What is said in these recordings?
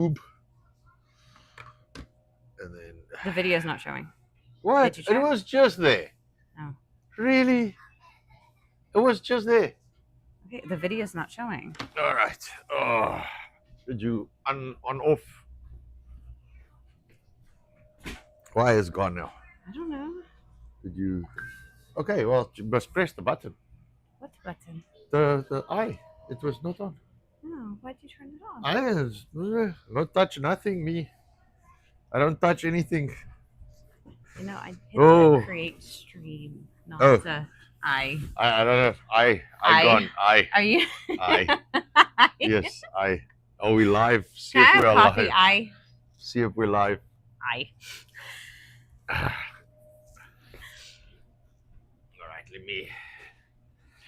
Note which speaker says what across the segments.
Speaker 1: And then
Speaker 2: The video's not showing.
Speaker 1: what?
Speaker 2: Did you
Speaker 1: It
Speaker 2: check?
Speaker 1: was just there.
Speaker 2: Oh.
Speaker 1: Really? It was just there.
Speaker 2: Okay, the video's not showing.
Speaker 1: All right. Oh, did you on off? Why is it gone now?
Speaker 2: I don't know.
Speaker 1: Did you? Okay. Well, you must press the button.
Speaker 2: What button?
Speaker 1: The eye. It was not on.
Speaker 2: No, why'd you turn it on?
Speaker 1: I don't touch nothing. Me. I don't touch anything.
Speaker 2: You know, I hit
Speaker 1: Oh.
Speaker 2: the create stream, not
Speaker 1: Oh.
Speaker 2: the I.
Speaker 1: I don't know. I
Speaker 2: I-
Speaker 1: gone.
Speaker 2: Are you?
Speaker 1: I. Yes. I. Are we live? See
Speaker 2: Can I
Speaker 1: if
Speaker 2: have
Speaker 1: we're
Speaker 2: coffee?
Speaker 1: live. See if we're live.
Speaker 2: I.
Speaker 1: All right. Let me.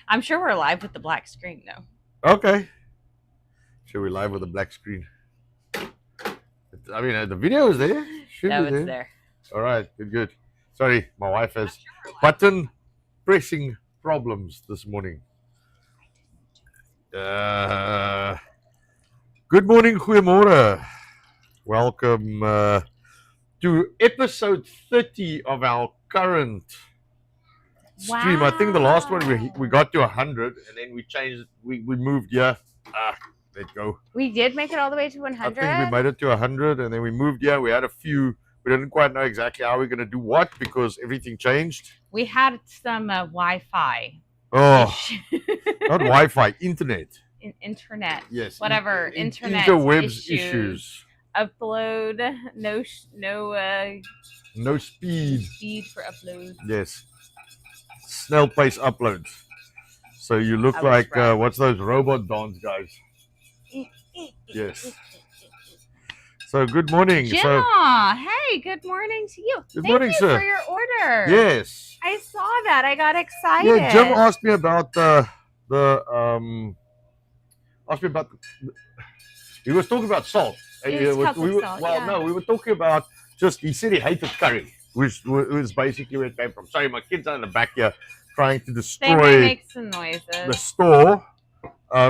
Speaker 2: I'm sure we're live with the black screen though.
Speaker 1: Okay. Should we live with a black screen? I mean, the video is there. Should
Speaker 2: No,
Speaker 1: be
Speaker 2: it's
Speaker 1: there.
Speaker 2: there.
Speaker 1: All right. Good. Sorry, my wife has button pressing problems this morning. Good morning, goeiemorgen. Welcome to episode 30 of our current stream. I think the last one we got to 100, and then we changed. We moved. Yeah. Let's go.
Speaker 2: We did make it all the way to
Speaker 1: I
Speaker 2: 100.
Speaker 1: think we made it to 100, and then we moved. Yeah, we had a few. We didn't quite know exactly how we're going to do what because everything changed.
Speaker 2: We had some Wi-Fi.
Speaker 1: Oh, not Wi-Fi, internet.
Speaker 2: Internet.
Speaker 1: Yes.
Speaker 2: Whatever. Internet
Speaker 1: Interwebs
Speaker 2: issues. Upload. No
Speaker 1: speed.
Speaker 2: speed for upload.
Speaker 1: Yes. Snail pace uploads. So you look
Speaker 2: I was
Speaker 1: like
Speaker 2: right.
Speaker 1: what's those robot dance guys? Yes. So good morning.
Speaker 2: Gemma,
Speaker 1: So
Speaker 2: hey, good morning to you.
Speaker 1: Good
Speaker 2: Thank
Speaker 1: morning,
Speaker 2: you
Speaker 1: sir.
Speaker 2: for your order.
Speaker 1: yes.
Speaker 2: I saw that. I got excited.
Speaker 1: Yeah, Jim asked me about he was talking about salt.
Speaker 2: It's
Speaker 1: We
Speaker 2: Celtic
Speaker 1: were-
Speaker 2: salt,
Speaker 1: well,
Speaker 2: yeah.
Speaker 1: no, we were talking about he said he hated curry, which was basically where it came from. Sorry, my kids are in the back here trying to
Speaker 2: They may
Speaker 1: destroy
Speaker 2: make some
Speaker 1: the
Speaker 2: noises.
Speaker 1: store.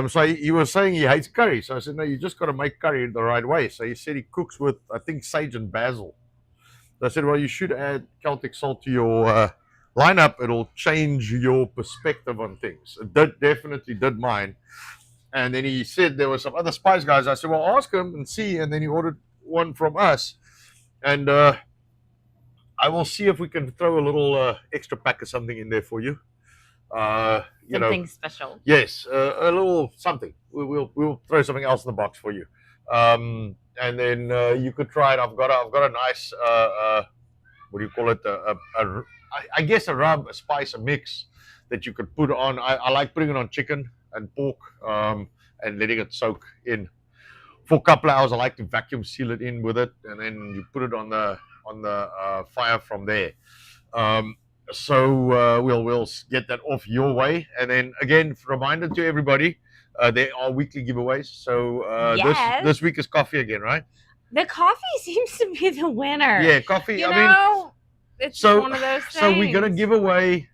Speaker 1: So he was saying he hates curry. So I said, no, you just got to make curry the right way. So he said he cooks with, I think, sage and basil. So I said, well, you should add Celtic salt to your lineup. It'll change your perspective on things. It definitely did mine. And then he said there were some other spice guys. I said, well, ask him and see. And then he ordered one from us. And I will see if we can throw a little extra pack of something in there for you.
Speaker 2: Something special.
Speaker 1: Yes, a little something. We'll throw something else in the box for you, and then you could try it. I've got a nice what do you call it? I guess a rub, a spice, a mix that you could put on. I like putting it on chicken and pork, and letting it soak in for a couple of hours. I like to vacuum seal it in with it, and then you put it on the fire from there. So we'll get that off your way, and then again, reminder to everybody, there are weekly giveaways. So
Speaker 2: Yes.
Speaker 1: this week is coffee again, right?
Speaker 2: The coffee seems to be the winner.
Speaker 1: Yeah, coffee.
Speaker 2: You
Speaker 1: I mean,
Speaker 2: know, it's
Speaker 1: so
Speaker 2: one of those things.
Speaker 1: so we're gonna give away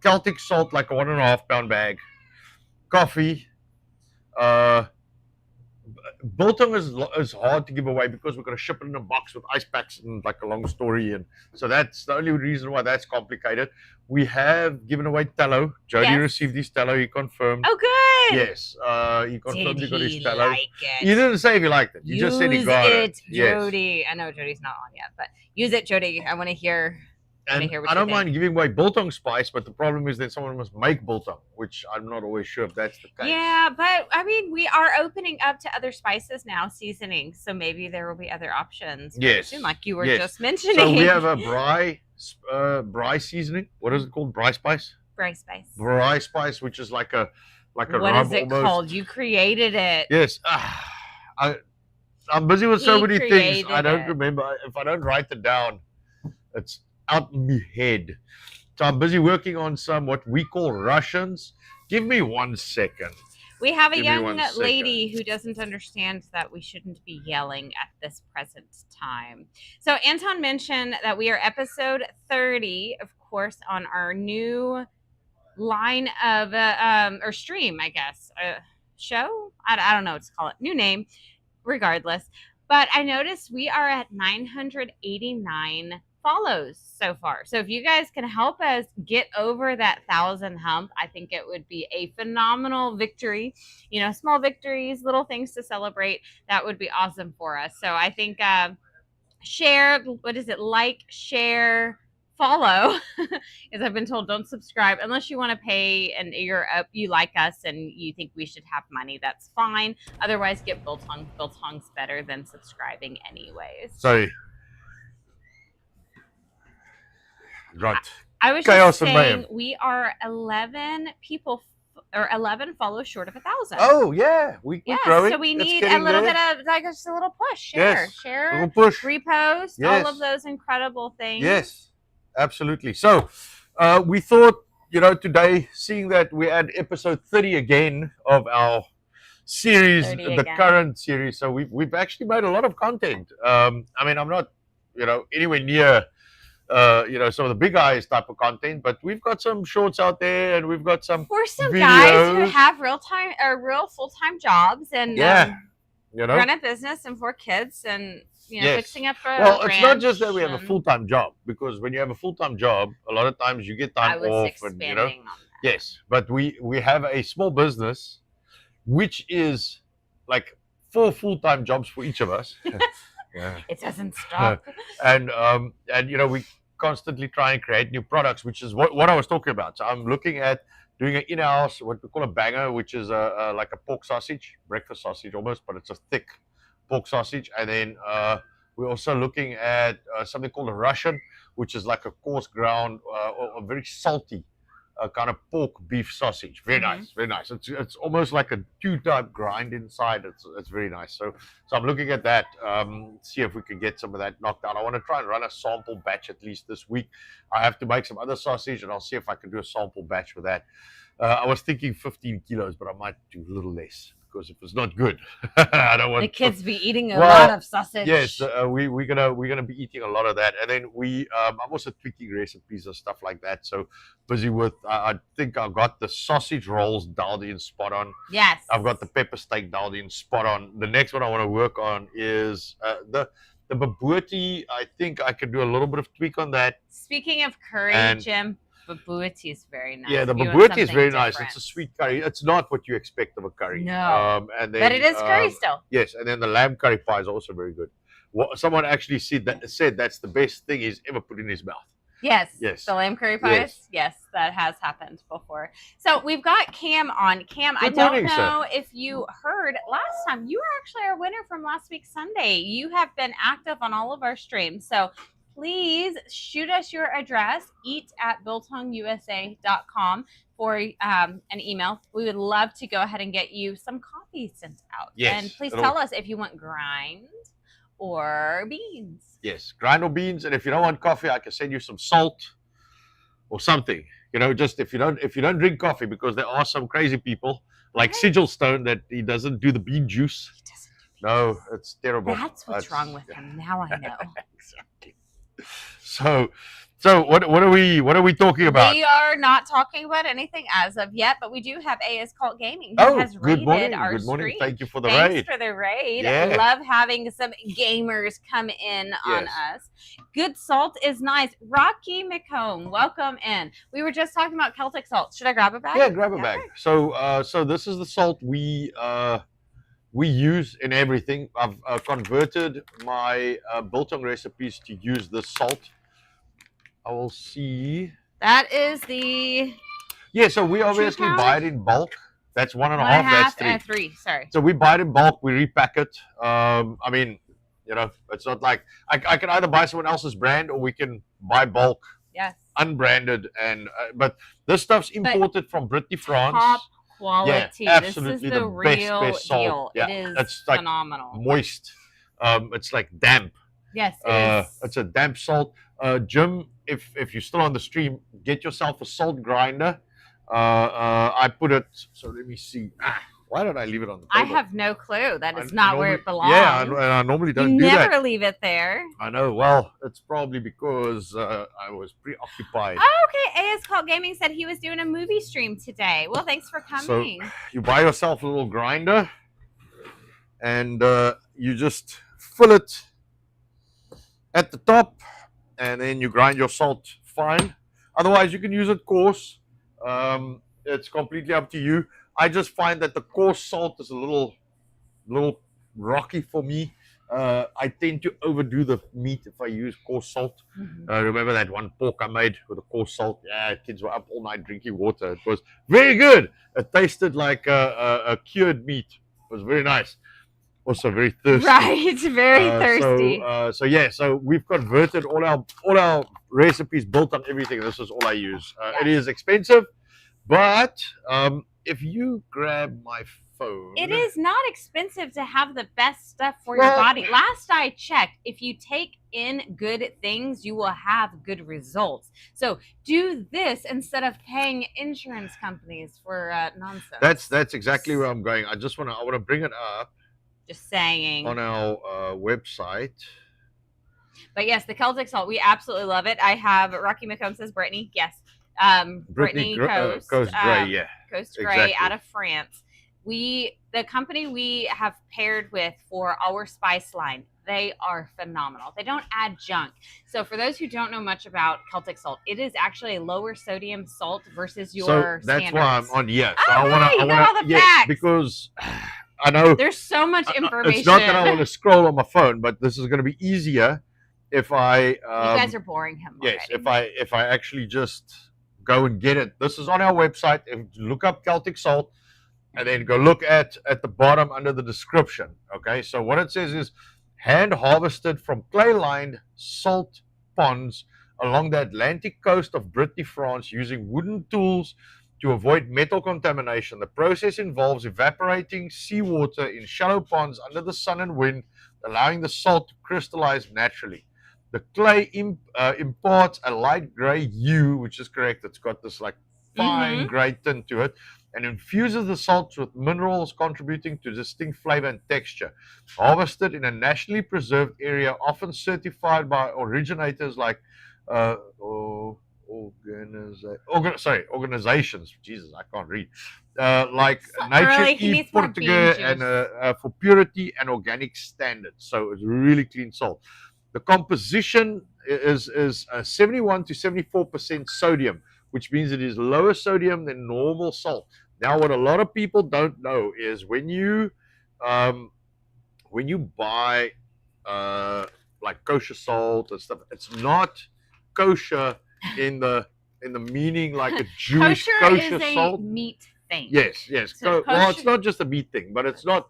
Speaker 1: Celtic salt, like a 1.5 pound bag, coffee. Biltong is hard to give away because we're going to ship it in a box with ice packs and like a long story, and so that's the only reason why that's complicated. We have given away tallow. Jody
Speaker 2: Yes.
Speaker 1: received his tallow. He confirmed.
Speaker 2: Oh, good.
Speaker 1: Yes, he confirmed
Speaker 2: Did
Speaker 1: he got his
Speaker 2: he
Speaker 1: tallow.
Speaker 2: like it?
Speaker 1: You didn't say if he liked it. You just said he
Speaker 2: Use
Speaker 1: got
Speaker 2: it,
Speaker 1: Yes.
Speaker 2: Jody. I know Jody's not on yet, but use it, Jody. I want to hear.
Speaker 1: And
Speaker 2: hear what
Speaker 1: I
Speaker 2: you
Speaker 1: don't
Speaker 2: think.
Speaker 1: mind giving away biltong spice, but the problem is that someone must make biltong, which I'm not always sure if that's the case.
Speaker 2: Yeah, but I mean, we are opening up to other spices now, seasonings. So maybe there will be other options. very
Speaker 1: Yes.
Speaker 2: soon, like you were
Speaker 1: Yes.
Speaker 2: just mentioning.
Speaker 1: So we have a braai seasoning. What is it called? Braai spice.
Speaker 2: Braai spice.
Speaker 1: Braai spice, which is like a
Speaker 2: What
Speaker 1: rub
Speaker 2: is it
Speaker 1: almost.
Speaker 2: called? You created it.
Speaker 1: Yes. I'm busy with so
Speaker 2: He
Speaker 1: many things.
Speaker 2: created
Speaker 1: I don't
Speaker 2: it.
Speaker 1: remember. If I don't write it down, it's out in my head. So I'm busy working on some what we call Russians. Give me 1 second.
Speaker 2: We have a
Speaker 1: Give me
Speaker 2: young
Speaker 1: 1 second.
Speaker 2: lady who doesn't understand that we shouldn't be yelling at this present time. So Anton mentioned that we are episode 30, of course, on our new line of or stream, I guess, show. I don't know what to call it. New name. regardless. But I noticed we are at 989 follows so far. So if you guys can help us get over that 1,000 hump, I think it would be a phenomenal victory. You know, small victories, little things to celebrate. That would be awesome for us. So I think share, what is it? Like, share, follow, because I've been told don't subscribe unless you want to pay and you like us and you think we should have money. That's fine. Otherwise, get biltong. Biltong's better than subscribing anyways.
Speaker 1: Sorry. Right.
Speaker 2: I was
Speaker 1: Chaos
Speaker 2: just
Speaker 1: and
Speaker 2: saying
Speaker 1: mayhem.
Speaker 2: we are 11 people or 11 follows short of 1,000.
Speaker 1: Oh yeah, we're
Speaker 2: Yes,
Speaker 1: growing.
Speaker 2: so we
Speaker 1: It's
Speaker 2: need a
Speaker 1: getting
Speaker 2: little
Speaker 1: there.
Speaker 2: bit of like just a little push. Share,
Speaker 1: Yes,
Speaker 2: share,
Speaker 1: little push.
Speaker 2: repost,
Speaker 1: Yes.
Speaker 2: all of those incredible things.
Speaker 1: Yes, absolutely. So we thought, today, seeing that we're at episode 30 again of our series,
Speaker 2: 30
Speaker 1: the
Speaker 2: again.
Speaker 1: current series. So we've actually made a lot of content. I mean, I'm not, anywhere near, some of the big eyes type of content, but we've got some shorts out there, and we've got some
Speaker 2: We're some guys who
Speaker 1: videos.
Speaker 2: have real full-time jobs and
Speaker 1: Yeah,
Speaker 2: run a business and 4 kids and
Speaker 1: Yes.
Speaker 2: fixing up a
Speaker 1: Well, it's not just that
Speaker 2: ranch
Speaker 1: we have a
Speaker 2: and-
Speaker 1: full-time job, because when you have a full-time job, a lot of times you get
Speaker 2: I
Speaker 1: time
Speaker 2: was
Speaker 1: off,
Speaker 2: expanding
Speaker 1: and
Speaker 2: on that.
Speaker 1: yes. But we have a small business, which is like 4 full-time jobs for each of us. Yeah.
Speaker 2: It doesn't stop.
Speaker 1: And we constantly try and create new products, which is what I was talking about. So I'm looking at doing an in-house, what we call a banger, which is like a pork sausage, breakfast sausage almost, but it's a thick pork sausage. And then we're also looking at something called a Russian, which is like a coarse ground or a very salty kind of pork beef sausage. Very
Speaker 2: Mhm.
Speaker 1: nice, very nice. It's almost like a 2-type grind inside. It's very nice. So I'm looking at that. See if we can get some of that knocked out. I want to try and run a sample batch at least this week. I have to make some other sausage, and I'll see if I can do a sample batch with that. I was thinking 15 kilos, but I might do a little less, because if it's not good, I don't want
Speaker 2: The kids be eating a
Speaker 1: Well,
Speaker 2: lot of sausage.
Speaker 1: Yes, we're gonna be eating a lot of that, and then I'm also tweaking recipes and stuff like that. So busy with I think I've got the sausage rolls dialed in spot on.
Speaker 2: Yes.
Speaker 1: I've got the pepper steak dialed in spot on. The next one I want to work on is the babuti. I think I can do a little bit of tweak on that.
Speaker 2: Speaking of curry,
Speaker 1: And-
Speaker 2: Jim, babuti is very nice.
Speaker 1: Yeah, the
Speaker 2: if you want
Speaker 1: babuti is
Speaker 2: something
Speaker 1: very nice.
Speaker 2: different.
Speaker 1: It's a sweet curry. It's not what you expect of a curry.
Speaker 2: No.
Speaker 1: And then,
Speaker 2: But it is curry
Speaker 1: um,
Speaker 2: still.
Speaker 1: Yes, and then the lamb curry pie is also very good. Someone actually said that's the best thing he's ever put in his mouth.
Speaker 2: Yes.
Speaker 1: Yes.
Speaker 2: The lamb curry pies. Yes, that has happened before. So we've got Cam on. Cam, I
Speaker 1: Good
Speaker 2: don't
Speaker 1: morning, sir.
Speaker 2: know if you heard last time. You were actually our winner from last week's Sunday. You have been active on all of our streams. So please shoot us your address, eat@biltongusa.com for an email. We would love to go ahead and get you some coffee sent out.
Speaker 1: Yes,
Speaker 2: And please
Speaker 1: it'll-
Speaker 2: tell us if you want grind or beans.
Speaker 1: Yes, grind or beans, and if you don't want coffee, I can send you some salt or something. Just if you don't drink coffee, because there are some crazy people like
Speaker 2: Right.
Speaker 1: Sigil Stone that he doesn't do the bean juice.
Speaker 2: He doesn't do beans.
Speaker 1: No, it's terrible.
Speaker 2: That's what's wrong with him. Now I know.
Speaker 1: Exactly. So what are we talking about?
Speaker 2: We are not talking about anything as of yet, but we do have AS Cult Gaming who
Speaker 1: Oh,
Speaker 2: has
Speaker 1: good
Speaker 2: raided
Speaker 1: morning.
Speaker 2: our
Speaker 1: Good morning.
Speaker 2: stream.
Speaker 1: Thank you for the
Speaker 2: Thanks
Speaker 1: raid.
Speaker 2: for the raid.
Speaker 1: Yeah.
Speaker 2: I love having some gamers come in on
Speaker 1: Yes.
Speaker 2: us. Good salt is nice. Rocky McComb, welcome in. We were just talking about Celtic salt. Should I grab a bag?
Speaker 1: Yeah, grab a bag. So this is the salt we use in everything. I've converted my biltong recipes to use this salt. I will see.
Speaker 2: That is the
Speaker 1: Yeah, so we obviously
Speaker 2: pound?
Speaker 1: buy it in bulk. That's 1.5.
Speaker 2: 1.5
Speaker 1: That's 3.
Speaker 2: and 3. Sorry.
Speaker 1: So we buy it in bulk. We repack it. I mean, it's not like I can either buy someone else's brand, or we can buy bulk,
Speaker 2: Yes.
Speaker 1: unbranded, and but this stuff's imported from Brittany, France.
Speaker 2: Top quality.
Speaker 1: Yeah,
Speaker 2: this is
Speaker 1: absolutely
Speaker 2: the
Speaker 1: the
Speaker 2: real
Speaker 1: best salt.
Speaker 2: deal.
Speaker 1: Yeah,
Speaker 2: it is
Speaker 1: it's like
Speaker 2: phenomenal.
Speaker 1: Moist. It's like damp.
Speaker 2: Yes, it is.
Speaker 1: It's a damp salt. Jim, if you're still on the stream, get yourself a salt grinder. I put it. So let me see. Why did I leave it on the table?
Speaker 2: I have no clue. That is
Speaker 1: I
Speaker 2: not where
Speaker 1: normally-
Speaker 2: it belongs.
Speaker 1: Yeah, I normally don't
Speaker 2: you
Speaker 1: do
Speaker 2: never
Speaker 1: that.
Speaker 2: leave it there.
Speaker 1: I know. Well, it's probably because I was preoccupied.
Speaker 2: Oh, okay. AS Cult Gaming said he was doing a movie stream today. Well, thanks for coming.
Speaker 1: You buy yourself a little grinder, and you just fill it at the top, and then you grind your salt fine. Otherwise, you can use it coarse. It's completely up to you. I just find that the coarse salt is a little rocky for me. I tend to overdo the meat if I use coarse salt. Remember that one pork I made with the coarse salt? Yeah, kids were up all night drinking water. It was very good. It tasted like a cured meat. It was very nice. Also very thirsty.
Speaker 2: Right, very thirsty.
Speaker 1: So yeah, so we've converted all our recipes built on everything. This is all I use. It is expensive, but if you grab my phone,
Speaker 2: it is not expensive to have the best stuff for your body. Last I checked, if you take in good things, you will have good results. So do this instead of paying insurance companies for nonsense.
Speaker 1: That's exactly where I'm going. I want to bring it up.
Speaker 2: Just saying.
Speaker 1: On our website.
Speaker 2: But yes, the Celtic salt, we absolutely love it. I have Rocky McComb says Brittany. Yes. Brittany Coast.
Speaker 1: Coast Grey, yeah.
Speaker 2: Coast Grey out of France. The company we have paired with for our spice line, they are phenomenal. They don't add junk. So for those who don't know much about Celtic salt, it is actually a lower sodium salt versus your
Speaker 1: that's
Speaker 2: standards.
Speaker 1: why I'm on. Yes,
Speaker 2: so I want to. Yes,
Speaker 1: because I know
Speaker 2: there's so much information.
Speaker 1: It's not that I want to scroll on my phone, but this is going to be easier if I.
Speaker 2: You guys are boring him.
Speaker 1: Yes,
Speaker 2: already.
Speaker 1: if I actually just go and get it. This is on our website. If you look up Celtic salt, and then go look at the bottom under the description. Okay, so what it says is hand harvested from clay-lined salt ponds along the Atlantic coast of Brittany, France, using wooden tools to avoid metal contamination. The process involves evaporating seawater in shallow ponds under the sun and wind, allowing the salt to crystallize naturally. The clay imparts a light gray hue, which is correct. It's got this like fine gray tint to it, and infuses the salts with minerals contributing to distinct flavor and texture. Harvested in a nationally preserved area, often certified by originators like organizations. Jesus, I can't read. Like Nature E Portugal and for purity and organic standards. So it's really clean salt. The composition is 71 to 74% sodium, which means it is lower sodium than normal salt. Now, what a lot of people don't know is when you buy like kosher salt and stuff, it's not kosher in the meaning like a Jewish kosher
Speaker 2: is
Speaker 1: salt.
Speaker 2: A meat thing.
Speaker 1: Yes. So well, it's not just a meat thing, but it's not.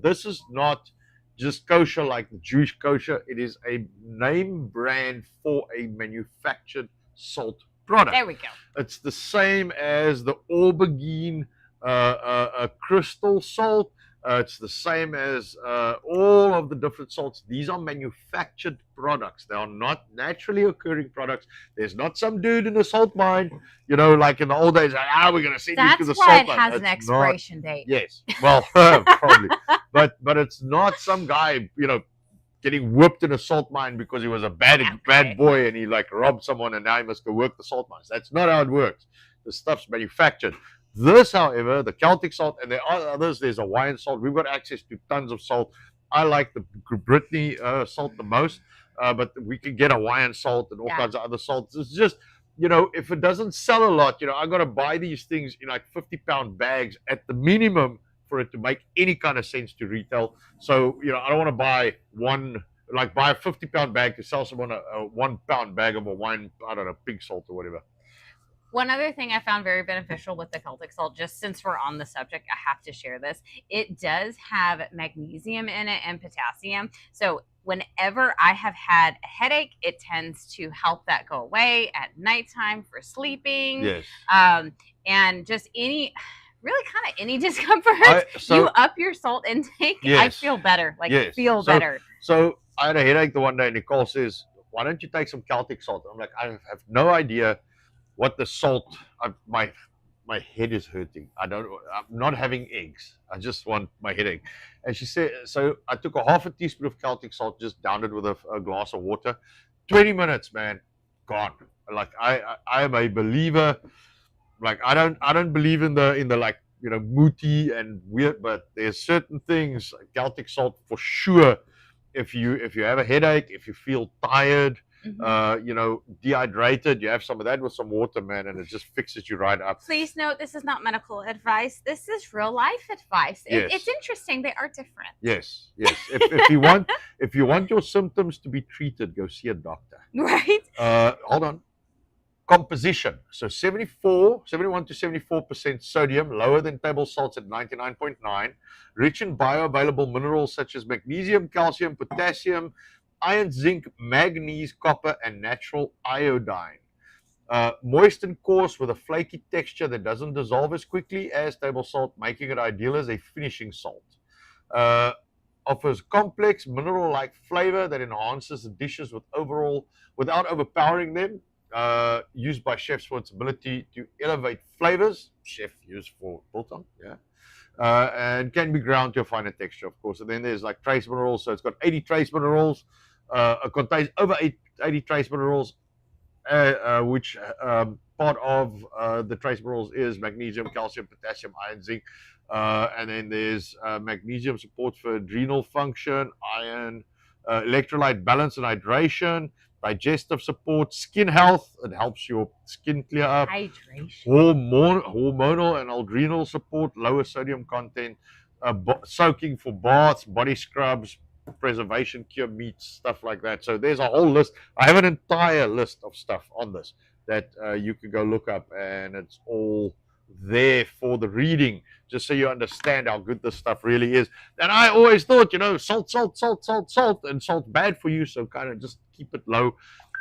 Speaker 1: This is not just kosher like the Jewish kosher. It is a name brand for a manufactured salt product.
Speaker 2: There we go.
Speaker 1: It's the same as the aubergine crystal salt. It's the same as all of the different salts. These are manufactured products. They are not naturally occurring products. There's not some dude in a salt mine, like in the old days, we're going to send you to the salt mine.
Speaker 2: That's why it has an expiration date.
Speaker 1: Yes. Well, probably. But it's not some guy, getting whipped in a salt mine because he was a bad boy and he like robbed someone and now he must go work the salt mines. That's not how it works. The stuff's manufactured. This, however, the Celtic salt, and there are others, there's Hawaiian salt. We've got access to tons of salt. I like the Brittany salt the most, but we can get Hawaiian salt and all kinds of other salts. It's just, if it doesn't sell a lot, I got to buy these things in like 50-pound bags at the minimum for it to make any kind of sense to retail. So, I don't want to buy buy a 50-pound bag to sell someone a 1-pound bag of Hawaiian, I don't know, pig salt or whatever.
Speaker 2: One other thing I found very beneficial with the Celtic salt, just since we're on the subject, I have to share this. It does have magnesium in it and potassium. So whenever I have had a headache, it tends to help that go away at nighttime for sleeping.
Speaker 1: Yes.
Speaker 2: And just any discomfort, you up your salt intake. Yes. I feel better. Better.
Speaker 1: So I had a headache the one day, and Nicole says, "Why don't you take some Celtic salt?" I'm like, I have no idea what the salt. My head is hurting. I'm not having eggs. I just want my headache. And she said, so I took a half a teaspoon of Celtic salt, just downed it with a glass of water. 20 minutes, man, gone. Like I am a believer. Like I don't believe in the like moody and weird, but there's certain things like Celtic salt for sure. If you have a headache, if you feel tired, dehydrated, you have some of that with some water, man, and it just fixes you right up.
Speaker 2: Please note, this is not medical advice. This is real life advice.
Speaker 1: Yes.
Speaker 2: It's interesting. They are different.
Speaker 1: Yes. If you want your symptoms to be treated, go see a doctor.
Speaker 2: Right?
Speaker 1: Hold on. Composition. So 71 to 74% sodium, lower than table salts at 99.9. Rich in bioavailable minerals such as magnesium, calcium, potassium, iron, zinc, manganese, copper, and natural iodine. Moist and coarse with a flaky texture that doesn't dissolve as quickly as table salt, making it ideal as a finishing salt. Offers complex mineral-like flavor that enhances the dishes without overpowering them. Used by chefs for its ability to elevate flavors. Chef used for biltong, yeah. And can be ground to a finer texture, of course. And then there's like trace minerals. So it's got 80 trace minerals. It contains over 80 trace minerals, which part of the trace minerals is magnesium, calcium, potassium, iron, zinc. And then there's magnesium support for adrenal function, iron, electrolyte balance and hydration, digestive support, skin health. It helps your skin clear up.
Speaker 2: Hydration.
Speaker 1: Hormonal and adrenal support, lower sodium content, soaking for baths, body scrubs, preservation, cure meats, stuff like that. So there's a whole list. I have an entire list of stuff on this that you can go look up, and it's all there for the reading, just so you understand how good this stuff really is. And I always thought, salt, and salt bad for you, so kind of just keep it low.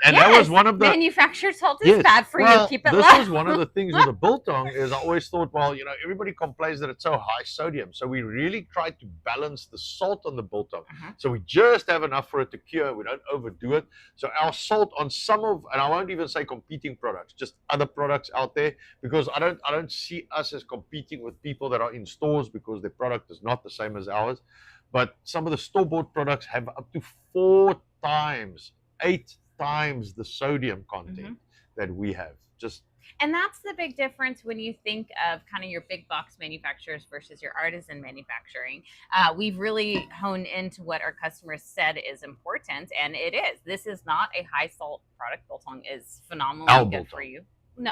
Speaker 1: And
Speaker 2: yes,
Speaker 1: that was one of the
Speaker 2: manufactured salt is bad for you. Keep it low.
Speaker 1: This was one of the things with the biltong is I always thought, well, everybody complains that it's so high sodium, so we really tried to balance the salt on the biltong. So we just have enough for it to cure. We don't overdo it. So our salt on some of, and I won't even say competing products, just other products out there, because I don't see us as competing with people that are in stores because their product is not the same as ours. But some of the store-bought products have up to 4 times, 8 times the sodium content that we have.
Speaker 2: And that's the big difference when you think of kind of your big box manufacturers versus your artisan manufacturing. We've really honed into what our customers said is important, and it is. This is not a high salt product. Biltong is phenomenally good for you. No,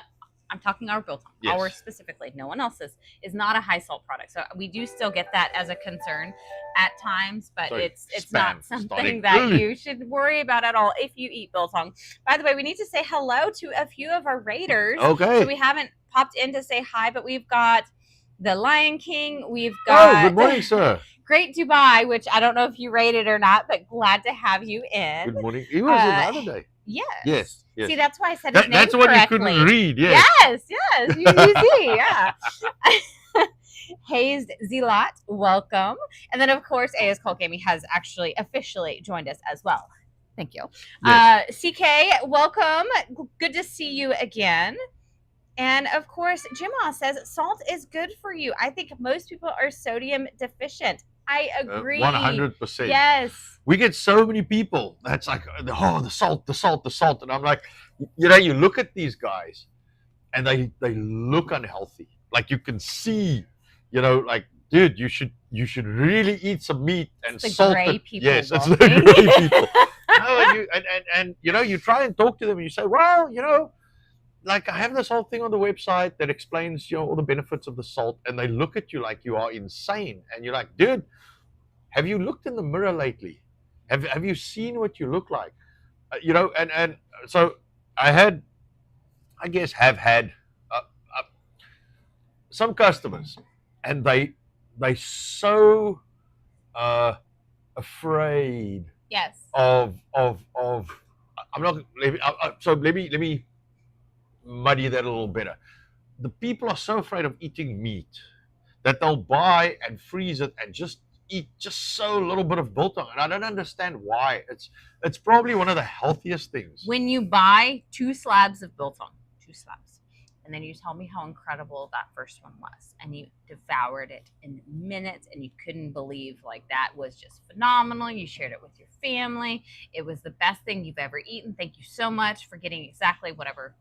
Speaker 2: I'm talking our biltong, ours specifically. No one else's is not a high salt product. So we do still get that as a concern at times, but it's not something that you should worry about at all if you eat biltong. By the way, we need to say hello to a few of our raiders.
Speaker 1: Okay.
Speaker 2: So we haven't popped in to say hi, but we've got the Lion King. We've got
Speaker 1: good morning, sir.
Speaker 2: Great Dubai, which I don't know if you rated or not, but glad to have you in.
Speaker 1: Good morning. He was in the other day.
Speaker 2: Yes. See, that's why I said his name
Speaker 1: that's
Speaker 2: correctly.
Speaker 1: That's what you couldn't read. Yes.
Speaker 2: You see, yeah. Hayes Zilat, welcome. And then, of course, A.S. Cole Gaming has actually officially joined us as well. Thank you.
Speaker 1: Yes.
Speaker 2: CK, welcome. Good to see you again. And, of course, Jimma says salt is good for you. I think most people are sodium deficient. I agree.
Speaker 1: 100%.
Speaker 2: Yes.
Speaker 1: We get so many people that's like, oh, the salt. And I'm like, you look at these guys and they look unhealthy. Like you can see, like, dude, you should really eat some meat and salt it. Yes, it's the gray people. You try and talk to them and you say, well, like I have this whole thing on the website that explains, all the benefits of the salt, and they look at you like you are insane, and you're like, dude, have you looked in the mirror lately? Have you seen what you look like? And so have had some customers, and they so afraid.
Speaker 2: Yes.
Speaker 1: Of I'm not. So let me muddy that a little better. The people are so afraid of eating meat that they'll buy and freeze it and just eat just so little bit of biltong, and I don't understand why. It's probably one of the healthiest things.
Speaker 2: When you buy 2 slabs of biltong, 2 slabs, and then you tell me how incredible that first one was, and you devoured it in minutes, and you couldn't believe like that was just phenomenal. You shared it with your family. It was the best thing you've ever eaten. Thank you so much for getting exactly whatever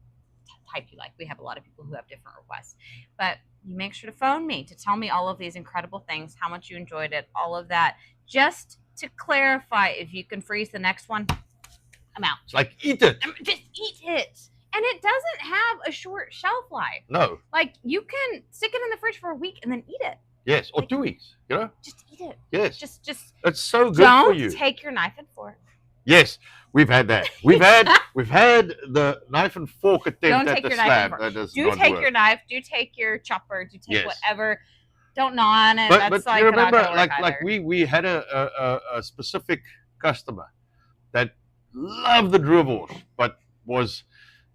Speaker 2: type you like. We have a lot of people who have different requests, but you make sure to phone me to tell me all of these incredible things, how much you enjoyed it, all of that. Just to clarify, if you can freeze the next one, I'm out.
Speaker 1: It's like, eat it.
Speaker 2: Just eat it. And it doesn't have a short shelf life.
Speaker 1: No.
Speaker 2: Like, you can stick it in the fridge for a week and then eat it.
Speaker 1: Yes, or 2 weeks, you know?
Speaker 2: Just eat it.
Speaker 1: Yes.
Speaker 2: Just
Speaker 1: it's so good for you.
Speaker 2: Don't take your knife and fork.
Speaker 1: Yes, we've had that. We've had the knife and fork attempt at the slab. That does
Speaker 2: do
Speaker 1: not
Speaker 2: take
Speaker 1: work.
Speaker 2: your knife, do take your chopper, do take
Speaker 1: Yes.
Speaker 2: whatever. Don't gnaw on it.
Speaker 1: But
Speaker 2: That's like
Speaker 1: you remember,
Speaker 2: not gonna work
Speaker 1: like we had a specific customer that loved the drivels, but was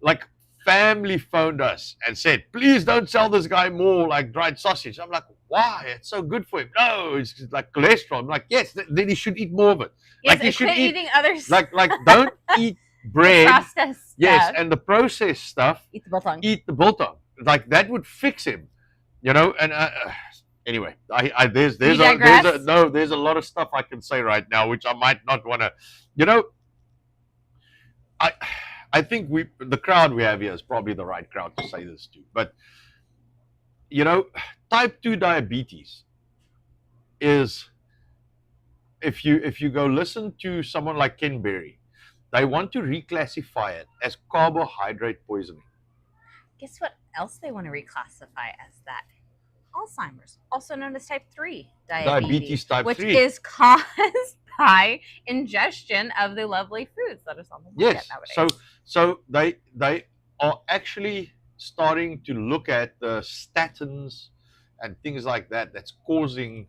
Speaker 1: like, family phoned us and said, please don't sell this guy more like dried sausage. I'm like, why? It's so good for him. No, it's like cholesterol. I'm like, yes, then he should eat more of it.
Speaker 2: Yes,
Speaker 1: like he should eat
Speaker 2: eating other
Speaker 1: like don't eat bread.
Speaker 2: Processed
Speaker 1: Yes,
Speaker 2: stuff.
Speaker 1: and the processed stuff.
Speaker 2: Eat the biltong.
Speaker 1: Eat the biltong. Like that would fix him, you know. And anyway, there's a lot of stuff I can say right now, which I might not want to, you know. I think the crowd we have here is probably the right crowd to say this to. But, you know, type 2 diabetes is, if you go listen to someone like Ken Berry, they want to reclassify it as carbohydrate poisoning.
Speaker 2: Guess what else they want to reclassify as that? Alzheimer's, also known as type 3 diabetes
Speaker 1: type
Speaker 2: which
Speaker 1: 3.
Speaker 2: is caused by ingestion of the lovely foods that are something we get nowadays.
Speaker 1: So they are actually starting to look at the statins and things like that that's causing,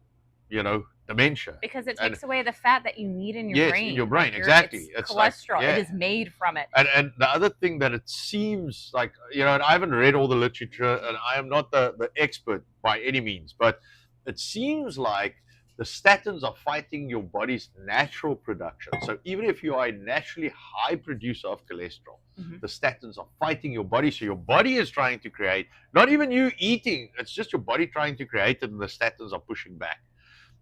Speaker 1: you know, dementia.
Speaker 2: Because it takes away the fat that you need in your brain.
Speaker 1: Yes, in your brain,
Speaker 2: like
Speaker 1: exactly.
Speaker 2: It's cholesterol. It is made from it.
Speaker 1: And the other thing that it seems like, you know, and I haven't read all the literature, and I am not the expert by any means, but it seems like the statins are fighting your body's natural production. So even if you are a naturally high producer of cholesterol, the statins are fighting your body. So your body is trying to create, not even you eating, it's just your body trying to create it, and the statins are pushing back.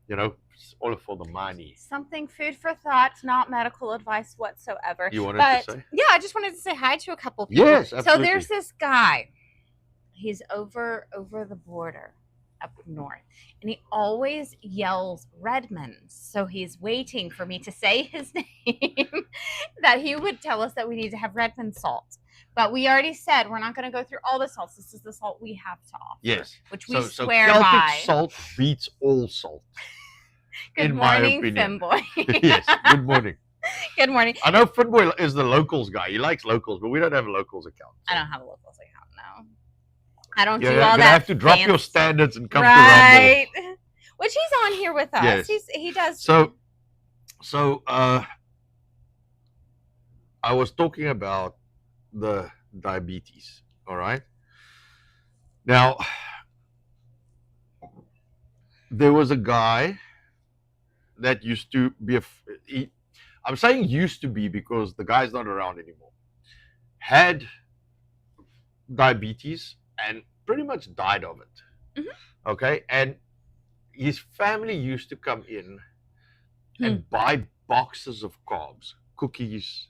Speaker 1: You know, it's all for the money.
Speaker 2: Something food for thought, not medical advice whatsoever.
Speaker 1: You wanted to say?
Speaker 2: Yeah, I just wanted to say hi to a couple people.
Speaker 1: Yes, absolutely.
Speaker 2: So there's this guy. He's over the border up north, and he always yells Redmond's. So he's waiting for me to say his name, that he would tell us that we need to have Redmond salt. But we already said we're not going to go through all the salts. This is the salt we have to offer.
Speaker 1: Yes.
Speaker 2: Which we swear
Speaker 1: Celtic
Speaker 2: by.
Speaker 1: Salt beats all salt.
Speaker 2: Good
Speaker 1: in
Speaker 2: morning,
Speaker 1: my opinion.
Speaker 2: Finboy.
Speaker 1: Yes, good morning.
Speaker 2: Good morning.
Speaker 1: I know Finboy is the locals guy. He likes locals, but we don't have a locals account. So.
Speaker 2: I don't have a locals account, no. I don't do
Speaker 1: You're
Speaker 2: all
Speaker 1: gonna
Speaker 2: that.
Speaker 1: have to drop your standards and come to
Speaker 2: right. Which he's on here with us.
Speaker 1: Yes.
Speaker 2: He does.
Speaker 1: So I was talking about the diabetes. All right. Now, there was a guy that used to be I'm saying used to be because the guy's not around anymore. Had diabetes and pretty much died of it. Okay, and his family used to come in and buy boxes of carbs, cookies,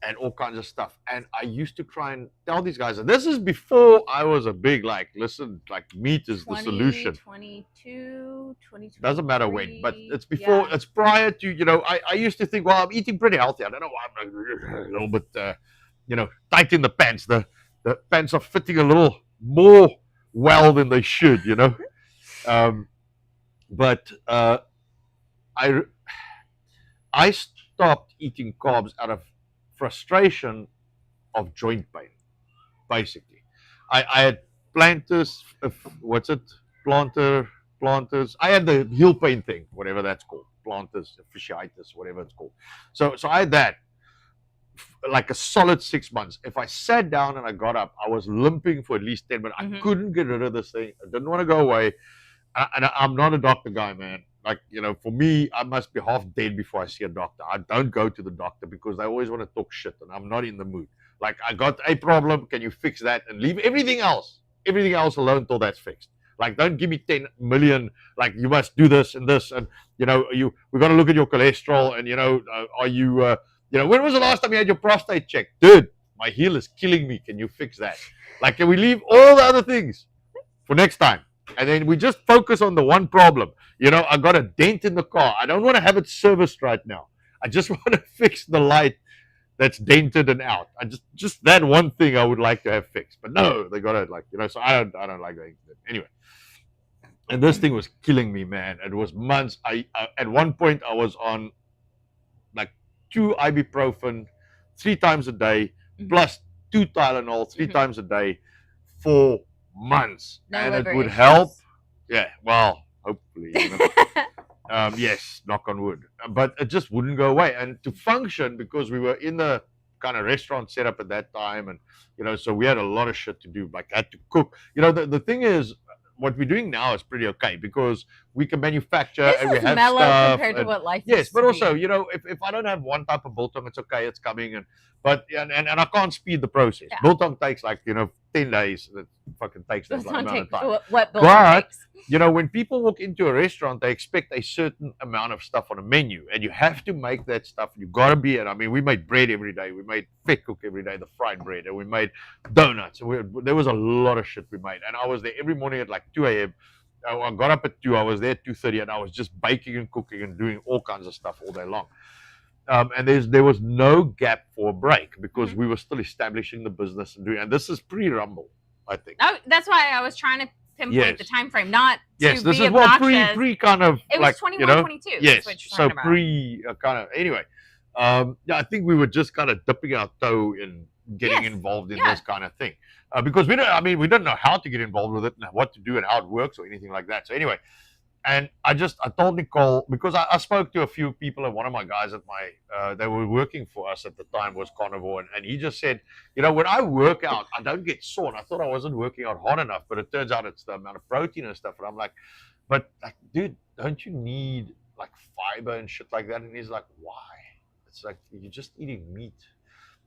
Speaker 1: and all kinds of stuff. And I used to try and tell these guys, and this is before I was a big, like, listen, like meat is the solution.
Speaker 2: 22, 23.
Speaker 1: Doesn't matter when, but it's before, it's prior to, you know, I used to think, well, I'm eating pretty healthy. I don't know why I'm a little bit, you know, tight in the pants. The pants are fitting a little more well than they should, you know. But I stopped eating carbs out of frustration of joint pain, basically. I had planters, planters. I had the heel pain thing, whatever that's called, planters, fasciitis, whatever it's called. So I had that like a solid 6 months. If I sat down and I got up, I was limping for at least 10 minutes. I couldn't get rid of this thing. I didn't want to go away. And I'm not a doctor guy, man. Like, you know, for me, I must be half dead before I see a doctor. I don't go to the doctor because they always want to talk shit, and I'm not in the mood. Like, I got a problem, can you fix that? And leave everything else alone till that's fixed. Like, don't give me 10 million, like, you must do this, and, you know, we got to look at your cholesterol, and, you know, are you, you know, when was the last time you had your prostate checked? Dude, my heel is killing me. Can you fix that? Like, can we leave all the other things for next time? And then we just focus on the one problem. I got a dent in the car. I don't want to have it serviced right now. I just want to fix the light that's dented and out. I just that one thing I would like to have fixed. But no, they got it so I don't like that. Anyway. And this thing was killing me, man. It was months. I at one point I was on like 2 ibuprofen 3 times a day, plus 2 Tylenol 3 times a day for months,
Speaker 2: No
Speaker 1: and
Speaker 2: liver
Speaker 1: it would
Speaker 2: issues.
Speaker 1: help. Yeah, well, hopefully. Yes, knock on wood. But it just wouldn't go away, and to function, because we were in the kind of restaurant setup at that time, and so we had a lot of shit to do. Like, I had to cook. The thing is, what we're doing now is pretty okay because we can manufacture
Speaker 2: This
Speaker 1: and we
Speaker 2: is
Speaker 1: have
Speaker 2: mellow
Speaker 1: stuff.
Speaker 2: compared to what life
Speaker 1: Yes,
Speaker 2: used
Speaker 1: but
Speaker 2: to
Speaker 1: also,
Speaker 2: be.
Speaker 1: if I don't have one type of biltong, it's okay, it's coming, and I can't speed the process.
Speaker 2: Yeah.
Speaker 1: Biltong takes 10 days. It fucking takes that
Speaker 2: Biltong
Speaker 1: amount of
Speaker 2: takes
Speaker 1: time.
Speaker 2: what biltong
Speaker 1: But
Speaker 2: takes.
Speaker 1: when people walk into a restaurant, they expect a certain amount of stuff on a menu, and you have to make that stuff. You gotta be it. I mean, we made bread every day. We made fat cook every day, the fried bread, and we made donuts. And there was a lot of shit we made, and I was there every morning at like 2 a.m. I got up at 2. I was there at 2:30, and I was just baking and cooking and doing all kinds of stuff all day long. And there was no gap for a break because we were still establishing the business and doing. And this is pre-Rumble, I think.
Speaker 2: Oh, that's why I was trying to pinpoint the time frame, not
Speaker 1: Yes,
Speaker 2: to
Speaker 1: this
Speaker 2: be
Speaker 1: is what
Speaker 2: obnoxious.
Speaker 1: pre kind of
Speaker 2: It was
Speaker 1: like
Speaker 2: 21, 22.
Speaker 1: Yes,
Speaker 2: What you're
Speaker 1: so
Speaker 2: talking about.
Speaker 1: pre kind of anyway. I think we were just kind of dipping our toe in getting involved in this kind of thing because we didn't know how to get involved with it and what to do and how it works or anything like that. So anyway, and I told Nicole, because I spoke to a few people, and one of my guys at they were working for us at the time was carnivore, and he just said, when I work out, I don't get sore. And I thought I wasn't working out hard enough, but it turns out it's the amount of protein and stuff. And I'm like, but like, dude, don't you need like fiber and shit like that? And he's like, why? It's like, you're just eating meat.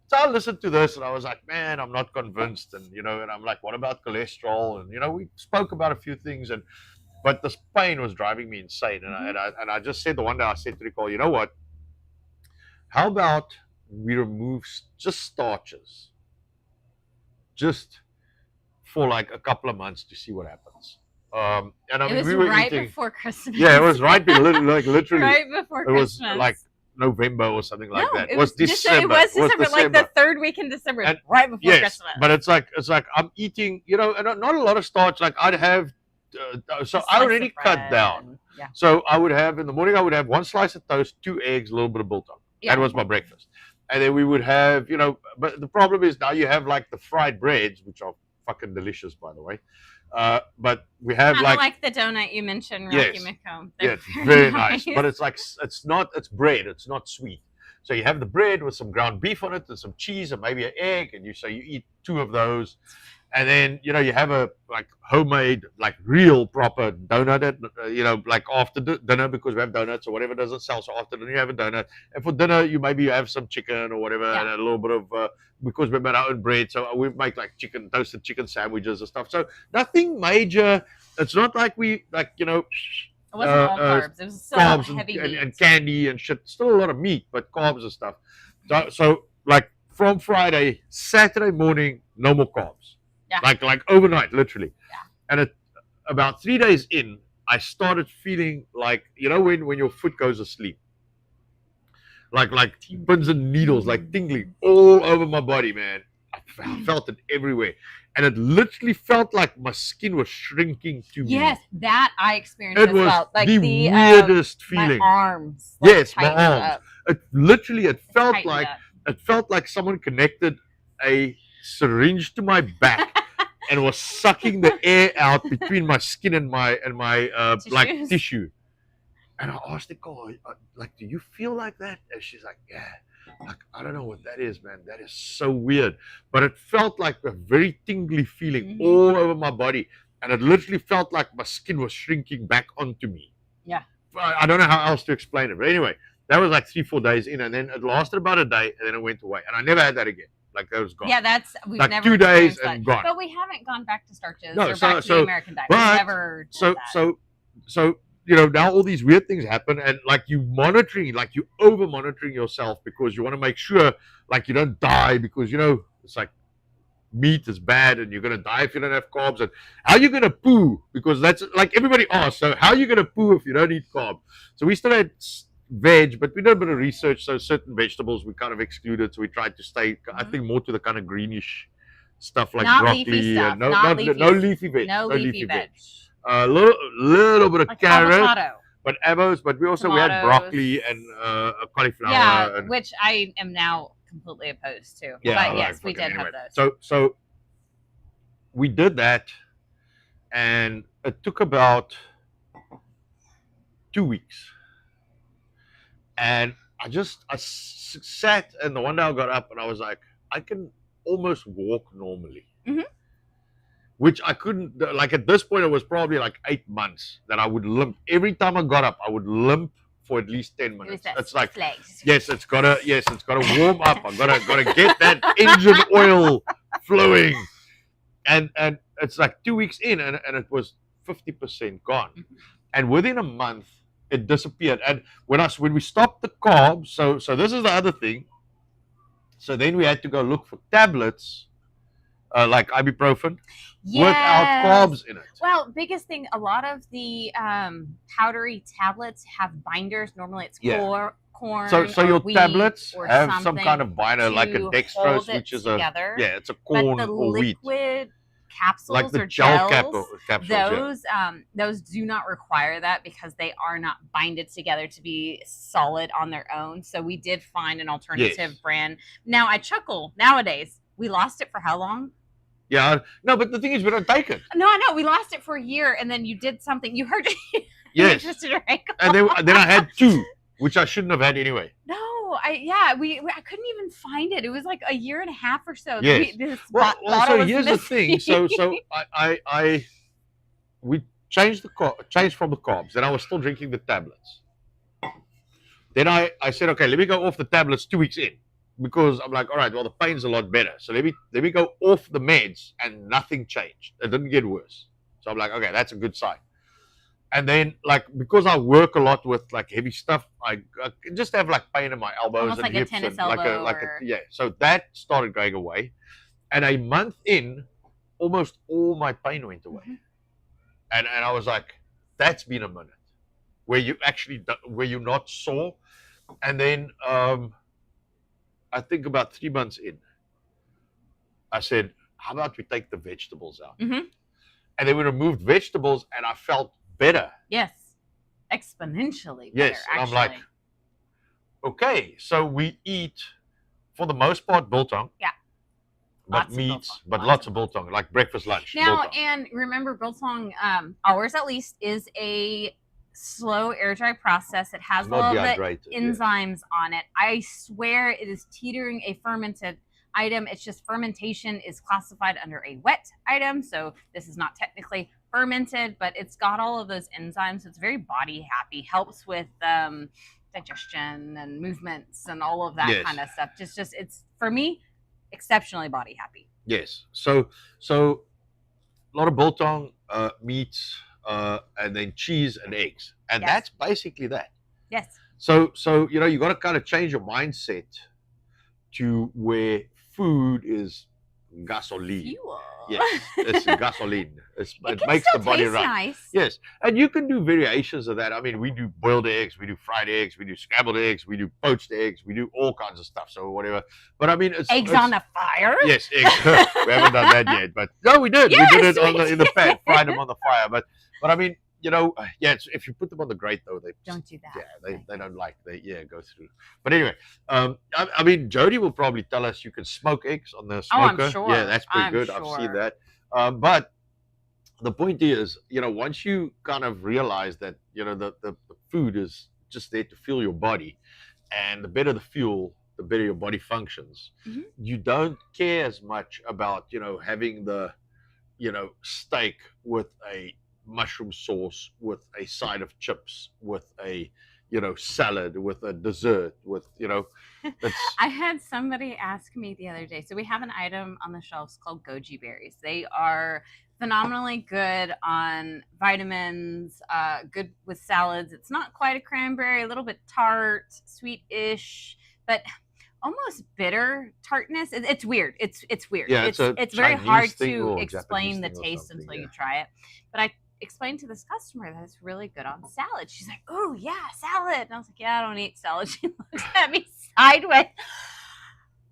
Speaker 1: So I listened to this and I was like, man, I'm not convinced. And, and I'm like, what about cholesterol? And, we spoke about a few things, but this pain was driving me insane. And I just said the one day, I said to Nicole, you know what? How about we remove just starches, just for like a couple of months to see what happens. And I mean,
Speaker 2: it was
Speaker 1: we were
Speaker 2: right
Speaker 1: eating
Speaker 2: before Christmas.
Speaker 1: Yeah, it was right, like literally,
Speaker 2: right before
Speaker 1: it was
Speaker 2: Christmas.
Speaker 1: like November or something like that.
Speaker 2: It was December. It was December, like the third week in December,
Speaker 1: And-
Speaker 2: right before
Speaker 1: Yes,
Speaker 2: Christmas.
Speaker 1: but it's like I'm eating, and not a lot of starch. Like I'd have, so
Speaker 2: A
Speaker 1: I
Speaker 2: slice
Speaker 1: already
Speaker 2: of
Speaker 1: cut
Speaker 2: bread
Speaker 1: down.
Speaker 2: and- yeah.
Speaker 1: So I would have in the morning, I would have 1 slice of toast, 2 eggs, a little bit of biltong.
Speaker 2: Yeah.
Speaker 1: That was my breakfast. And then we would have, but the problem is now you have like the fried breads, which are fucking delicious, by the way. But we have
Speaker 2: Kind of
Speaker 1: like,
Speaker 2: like the donut you mentioned, Rocky
Speaker 1: Yes.
Speaker 2: McComb.
Speaker 1: yeah, it's very nice, but it's like it's bread. It's not sweet. So you have the bread with some ground beef on it and some cheese and maybe an egg, and you eat 2 of those, and then you have a like homemade like real proper donut at, like after dinner, because we have donuts or whatever doesn't sell. So after dinner you have a donut, and for dinner you maybe have some chicken or whatever, and a little bit of because we made our own bread, so we make like toasted chicken sandwiches and stuff. So nothing major. It's not like we like
Speaker 2: It wasn't all carbs. It was still
Speaker 1: carbs
Speaker 2: heavy
Speaker 1: and
Speaker 2: meat.
Speaker 1: candy and shit. Still a lot of meat, but carbs and stuff. So like from Friday, Saturday morning, no more carbs.
Speaker 2: Yeah.
Speaker 1: Like overnight, literally.
Speaker 2: Yeah.
Speaker 1: And about 3 days in, I started feeling like when your foot goes asleep, like pins and needles, like tingling all over my body, man. I felt it everywhere, and it literally felt like my skin was shrinking to me.
Speaker 2: Yes, that I experienced
Speaker 1: It
Speaker 2: as
Speaker 1: was
Speaker 2: well. Like
Speaker 1: the
Speaker 2: the
Speaker 1: weirdest feeling.
Speaker 2: My arms. Like,
Speaker 1: Yes, my
Speaker 2: tightened
Speaker 1: arms.
Speaker 2: up.
Speaker 1: It felt
Speaker 2: Tightened
Speaker 1: like
Speaker 2: up.
Speaker 1: someone connected a syringe to my back and was sucking the air out between my skin and my like
Speaker 2: Tissues.
Speaker 1: tissue. And I asked Nicole, like, do you feel like that? And she's like, yeah. Like, I don't know what that is, man. That is so weird. But it felt like a very tingly feeling all over my body. And it literally felt like my skin was shrinking back onto me.
Speaker 2: Yeah.
Speaker 1: I don't know how else to explain it. But anyway, that was like 3-4 days in. And then it lasted about a day. And then it went away. And I never had that again. Like, that was gone.
Speaker 2: Yeah, we've
Speaker 1: Like
Speaker 2: never
Speaker 1: 2 days
Speaker 2: experienced that.
Speaker 1: and gone.
Speaker 2: But we haven't gone back to starches
Speaker 1: No,
Speaker 2: or
Speaker 1: so-
Speaker 2: back to
Speaker 1: so-
Speaker 2: the American diet.
Speaker 1: but-
Speaker 2: We've never done that.
Speaker 1: So now all these weird things happen, and like you over monitoring yourself because you want to make sure like you don't die, because It's like meat is bad and you're going to die if you don't have carbs. And how are you going to poo? Because that's like everybody asks, so how are you going to poo if you don't eat carbs? So we still had veg, but we did a bit of research. So certain vegetables we kind of excluded. So we tried to stay, I think, more to the kind of greenish stuff like
Speaker 2: Not
Speaker 1: broccoli
Speaker 2: leafy stuff.
Speaker 1: and no leafy veg.
Speaker 2: No leafy veg.
Speaker 1: A little bit of
Speaker 2: Like
Speaker 1: carrot,
Speaker 2: avocado.
Speaker 1: but avos. But we also we had broccoli and cauliflower.
Speaker 2: Yeah,
Speaker 1: and,
Speaker 2: which I am now completely opposed to.
Speaker 1: Yeah,
Speaker 2: but yes, we did
Speaker 1: anyway.
Speaker 2: have those.
Speaker 1: So we did that, and it took about 2 weeks. And I sat, and the one day I got up, and I was like, I can almost walk normally.
Speaker 2: Mhm.
Speaker 1: Which I couldn't, like at this point, it was probably like 8 months that I would limp. Every time I got up, I would limp for at least 10 minutes. It's like, yes, it's gotta warm up. I gotta get that engine oil flowing. And it's like 2 weeks in, and it was 50% gone. And within a month, it disappeared. And when we stopped the carbs, so this is the other thing. So then we had to go look for tablets, like ibuprofen, without carbs in it.
Speaker 2: Well, biggest thing, a lot of the powdery tablets have binders. Normally it's corn.
Speaker 1: So your
Speaker 2: wheat
Speaker 1: tablets
Speaker 2: or
Speaker 1: have some kind of binder, like a dextrose, which is
Speaker 2: together.
Speaker 1: it's a corn
Speaker 2: but the
Speaker 1: or wheat.
Speaker 2: Liquid capsules
Speaker 1: like the
Speaker 2: or
Speaker 1: gel
Speaker 2: gels,
Speaker 1: capsules,
Speaker 2: those do not require that because they are not binded together to be solid on their own. So we did find an alternative brand. Now I chuckle. Nowadays, we lost it for how long?
Speaker 1: Yeah, no, but the thing is, we don't take it.
Speaker 2: No, I know we lost it for a year, and then you did something. You hurt it.
Speaker 1: Yes,
Speaker 2: you twisted your ankle.
Speaker 1: And then I had 2, which I shouldn't have had anyway.
Speaker 2: No, I couldnn even find it. It was like a year and a half or so.
Speaker 1: Yes. So here's the thing. So we changed from the carbs. Then I was still drinking the tablets. Then I said, okay, let me go off the tablets 2 weeks in, because I'm like, all right, well, the pain's a lot better. So let me go off the meds, and nothing changed. It didn't get worse. So I'm like, okay, that's a good sign. And then, like, because I work a lot with like heavy stuff, I just have like pain in my elbows
Speaker 2: almost
Speaker 1: and
Speaker 2: like
Speaker 1: hips,
Speaker 2: a tennis
Speaker 1: and
Speaker 2: elbow
Speaker 1: So that started going away, and a month in, almost all my pain went away. And I was like, that's been a minute where you're not sore. And then I think about 3 months in, I said, how about we take the vegetables out? And then we removed vegetables, and I felt better.
Speaker 2: Yes, exponentially better.
Speaker 1: Yes, and I'm like, okay, so we eat for the most part biltong.
Speaker 2: Yeah.
Speaker 1: But meats, but lots of biltong, like breakfast, lunch.
Speaker 2: Now,
Speaker 1: biltong.
Speaker 2: and remember, biltong, ours at least, is a slow air dry process. It has all the enzymes on it. I swear it is teetering a fermented item. It's just fermentation is classified under a wet item, so this is not technically fermented, but it's got all of those enzymes. So it's very body happy, helps with digestion and movements and all of that kind of stuff. Just it's, for me, exceptionally body happy.
Speaker 1: Yes. So a lot of biltong, meats, and then cheese and eggs, and that's basically that.
Speaker 2: Yes.
Speaker 1: So you got to kind of change your mindset to where food is gasoline.
Speaker 2: Fuel.
Speaker 1: Yes, it's gasoline. It makes the body run.
Speaker 2: Nice.
Speaker 1: Yes, and you can do variations of that. I mean, we do boiled eggs, we do fried eggs, we do scrambled eggs, we do poached eggs, we do all kinds of stuff. So whatever. But I mean,
Speaker 2: eggs on the fire.
Speaker 1: Yes, eggs. We haven't done that yet, but no, we did.
Speaker 2: Yes,
Speaker 1: we did it in the pan, fried them on the fire. But I mean, if you put them on the grate, though, they
Speaker 2: don't do that.
Speaker 1: Yeah, they don't like go through. But anyway, I mean, Jody will probably tell us you can smoke eggs on the smoker.
Speaker 2: Oh, I'm sure.
Speaker 1: Yeah, that's pretty good. Sure. I've seen that. But the point is, once you kind of realize that, the food is just there to fuel your body, and the better the fuel, the better your body functions. You don't care as much about, having the, steak with a mushroom sauce, with a side of chips, with a salad, with a dessert, with
Speaker 2: I had somebody ask me the other day, so we have an item on the shelves called goji berries. They are phenomenally good on vitamins, good with salads. It's not quite a cranberry, a little bit tart, sweet-ish, but almost bitter tartness. It's weird. It's weird.
Speaker 1: Yeah,
Speaker 2: it's
Speaker 1: it's a
Speaker 2: very hard
Speaker 1: Chinese thing
Speaker 2: to
Speaker 1: or
Speaker 2: explain the
Speaker 1: Japanese thing or
Speaker 2: taste
Speaker 1: something,
Speaker 2: until
Speaker 1: yeah.
Speaker 2: you try it. But I explained to this customer that it's really good on salad. She's like, "Oh yeah, salad." And I was like, "Yeah, I don't eat salad." She looks at me sideways.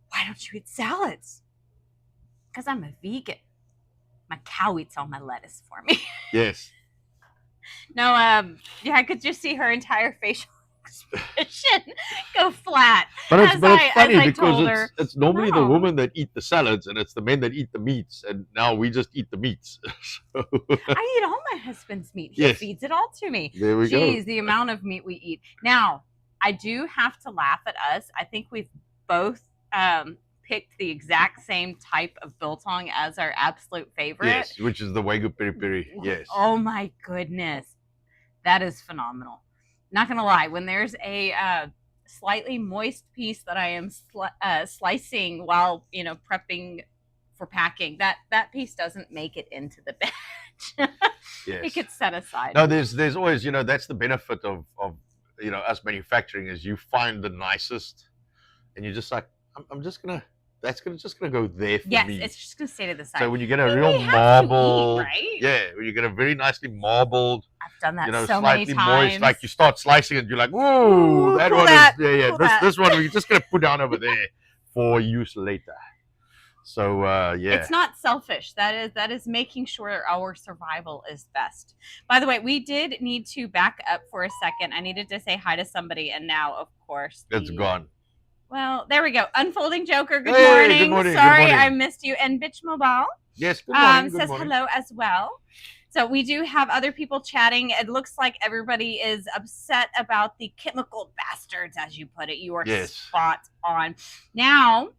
Speaker 2: Why don't you eat salads? Because I'm a vegan. My cow eats all my lettuce for me.
Speaker 1: Yes.
Speaker 2: No, yeah, I could just see her entire facial expression go flat.
Speaker 1: But it's
Speaker 2: as I
Speaker 1: funny
Speaker 2: told
Speaker 1: because
Speaker 2: her,
Speaker 1: it's normally the
Speaker 2: "No."
Speaker 1: women that eat the salads and it's the men that eat the meats, and now we just eat the meats. So,
Speaker 2: I eat all my husband's meat. He
Speaker 1: Yes.
Speaker 2: feeds it all to me.
Speaker 1: there we
Speaker 2: Jeez, the amount of meat we eat. Now, I do have to laugh at us. I think we've both picked the exact same type of biltong as our absolute
Speaker 1: go.
Speaker 2: favorite.
Speaker 1: Yes, which is the Wagyu peri peri. Yes.
Speaker 2: Oh my goodness. That is phenomenal. Not going to lie, when there's a slightly moist piece that I am slicing while, prepping for packing, that piece doesn't make it into the batch.
Speaker 1: Yes.
Speaker 2: It gets set aside.
Speaker 1: No, there's always, that's the benefit of us manufacturing, is you find the nicest, and you're just like, I'm just gonna go there for
Speaker 2: Yes,
Speaker 1: me.
Speaker 2: it's just going to stay to the side.
Speaker 1: So when you get a
Speaker 2: I mean,
Speaker 1: real
Speaker 2: we have to eat,
Speaker 1: marbled,
Speaker 2: right?
Speaker 1: yeah, when you get a very nicely marbled,
Speaker 2: I've done that so
Speaker 1: slightly
Speaker 2: many times.
Speaker 1: moist, like you start slicing it, you're like,
Speaker 2: Ooh,
Speaker 1: whoa, that
Speaker 2: pull
Speaker 1: one
Speaker 2: that,
Speaker 1: is, yeah,
Speaker 2: pull
Speaker 1: this
Speaker 2: that.
Speaker 1: this one we're just gonna put down over there for use later. So yeah,
Speaker 2: It's not selfish. That is making sure our survival is best. By the way, we did need to back up for a second. I needed to say hi to somebody, and now, of course,
Speaker 1: it's gone.
Speaker 2: Well, there we go. Unfolding Joker. Good
Speaker 1: Hey,
Speaker 2: morning.
Speaker 1: good morning, good
Speaker 2: Sorry,
Speaker 1: morning.
Speaker 2: I missed you. And Bitch Mobile
Speaker 1: Yes, good morning. Good
Speaker 2: says
Speaker 1: morning.
Speaker 2: hello as well. So we do have other people chatting. It looks like everybody is upset about the chemical bastards, as you put it. You are
Speaker 1: Yes.
Speaker 2: spot on. Now,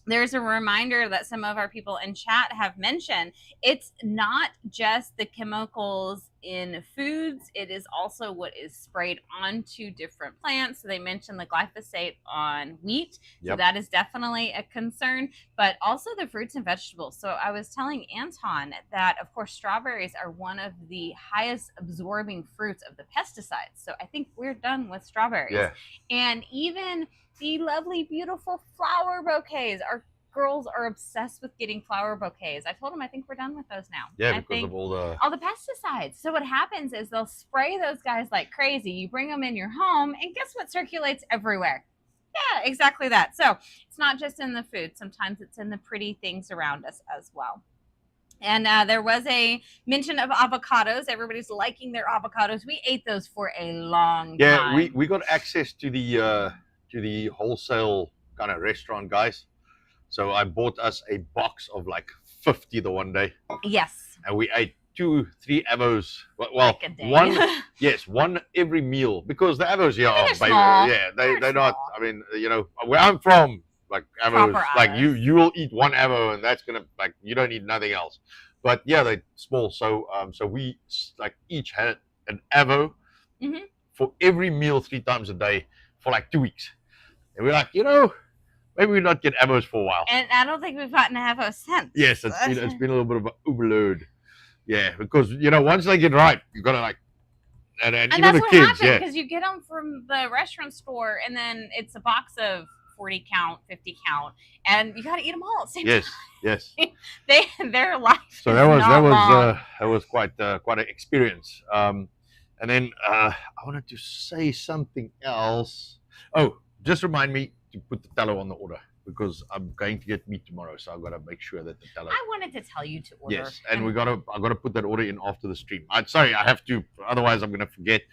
Speaker 2: there's a reminder that some of our people in chat have mentioned. It's not just the chemicals in foods, it is also what is sprayed onto different plants. So they mentioned the glyphosate on wheat. So
Speaker 1: Yep.
Speaker 2: that is definitely a concern, but also the fruits and vegetables. So I was telling Anton that, of course, strawberries are one of the highest absorbing fruits of the pesticides. So I think we're done with strawberries.
Speaker 1: Yeah.
Speaker 2: And even the lovely, beautiful flower bouquets. Our girls are obsessed with getting flower bouquets. I told them I think we're done with those now.
Speaker 1: Yeah,
Speaker 2: I
Speaker 1: because
Speaker 2: think
Speaker 1: of all the
Speaker 2: all the pesticides. So what happens is they'll spray those guys like crazy. You bring them in your home, and guess what circulates everywhere? Yeah, exactly that. So it's not just in the food. Sometimes it's in the pretty things around us as well. And there was a mention of avocados. Everybody's liking their avocados. We ate those for a long time.
Speaker 1: we got access to the wholesale kind of restaurant guys. So I bought us a box of like 50 the one day,
Speaker 2: Yes.
Speaker 1: and we ate 2-3 avos. Well,
Speaker 2: Like a day.
Speaker 1: one every meal, because the avos,
Speaker 2: I mean,
Speaker 1: yeah,
Speaker 2: they're
Speaker 1: baby,
Speaker 2: small.
Speaker 1: yeah,
Speaker 2: They're
Speaker 1: they're not.
Speaker 2: small.
Speaker 1: I mean, where I'm from, like avos,
Speaker 2: Proper
Speaker 1: like
Speaker 2: avos.
Speaker 1: you will eat one avo, and that's gonna, like, you don't eat nothing else. But yeah, they're small. So so we like each had an avo
Speaker 2: Mhm.
Speaker 1: for every meal 3 times a day for like 2 weeks, and we're like, maybe we not get avos for a while.
Speaker 2: And I don't think we've gotten a avo since.
Speaker 1: Yes, it's been a little bit of an overload. Yeah, because once they get right, you gotta like, and
Speaker 2: And
Speaker 1: even
Speaker 2: that's
Speaker 1: the
Speaker 2: what
Speaker 1: kids,
Speaker 2: happened,
Speaker 1: yeah,
Speaker 2: because you get them from the restaurant store, and then it's a box of 40 count, 50 count, and you got to eat them all at the same
Speaker 1: yes,
Speaker 2: time.
Speaker 1: yes.
Speaker 2: Their life
Speaker 1: So
Speaker 2: is
Speaker 1: that
Speaker 2: not long.
Speaker 1: was quite an experience. And then I wanted to say something else. Oh, just remind me to put the tallow on the order, because I'm going to get meat tomorrow, so I've got to make sure that the tallow.
Speaker 2: I wanted to tell you to order.
Speaker 1: Yes, and I gotta put that order in after the stream. Sorry, I have to, otherwise I'm gonna forget.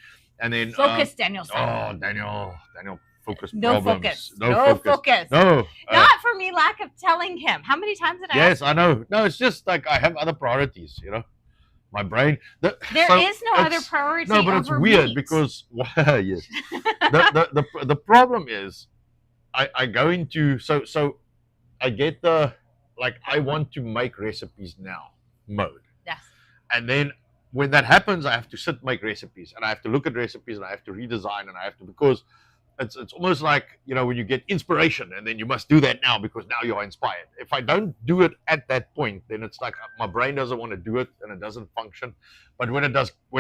Speaker 1: And then
Speaker 2: Focus, Daniel.
Speaker 1: oh, Daniel, focus
Speaker 2: No
Speaker 1: problems.
Speaker 2: focus.
Speaker 1: No focus. No.
Speaker 2: Not for me lack of telling him. How many times did I
Speaker 1: Yes,
Speaker 2: ask?
Speaker 1: I know. No, it's just like I have other priorities. My brain.
Speaker 2: There is no other priority.
Speaker 1: No, but it's
Speaker 2: over
Speaker 1: weird
Speaker 2: meat.
Speaker 1: because yes, the problem is, I go into so I get I want to make recipes now mode,
Speaker 2: Yes.
Speaker 1: and then when that happens, I have to sit make recipes, and I have to look at recipes, and I have to redesign, and I have to, because it's almost like when you get inspiration, and then you must do that now because now you're inspired. If I don't do it at that point, then it's like my brain doesn't want to do it, and it doesn't function. But when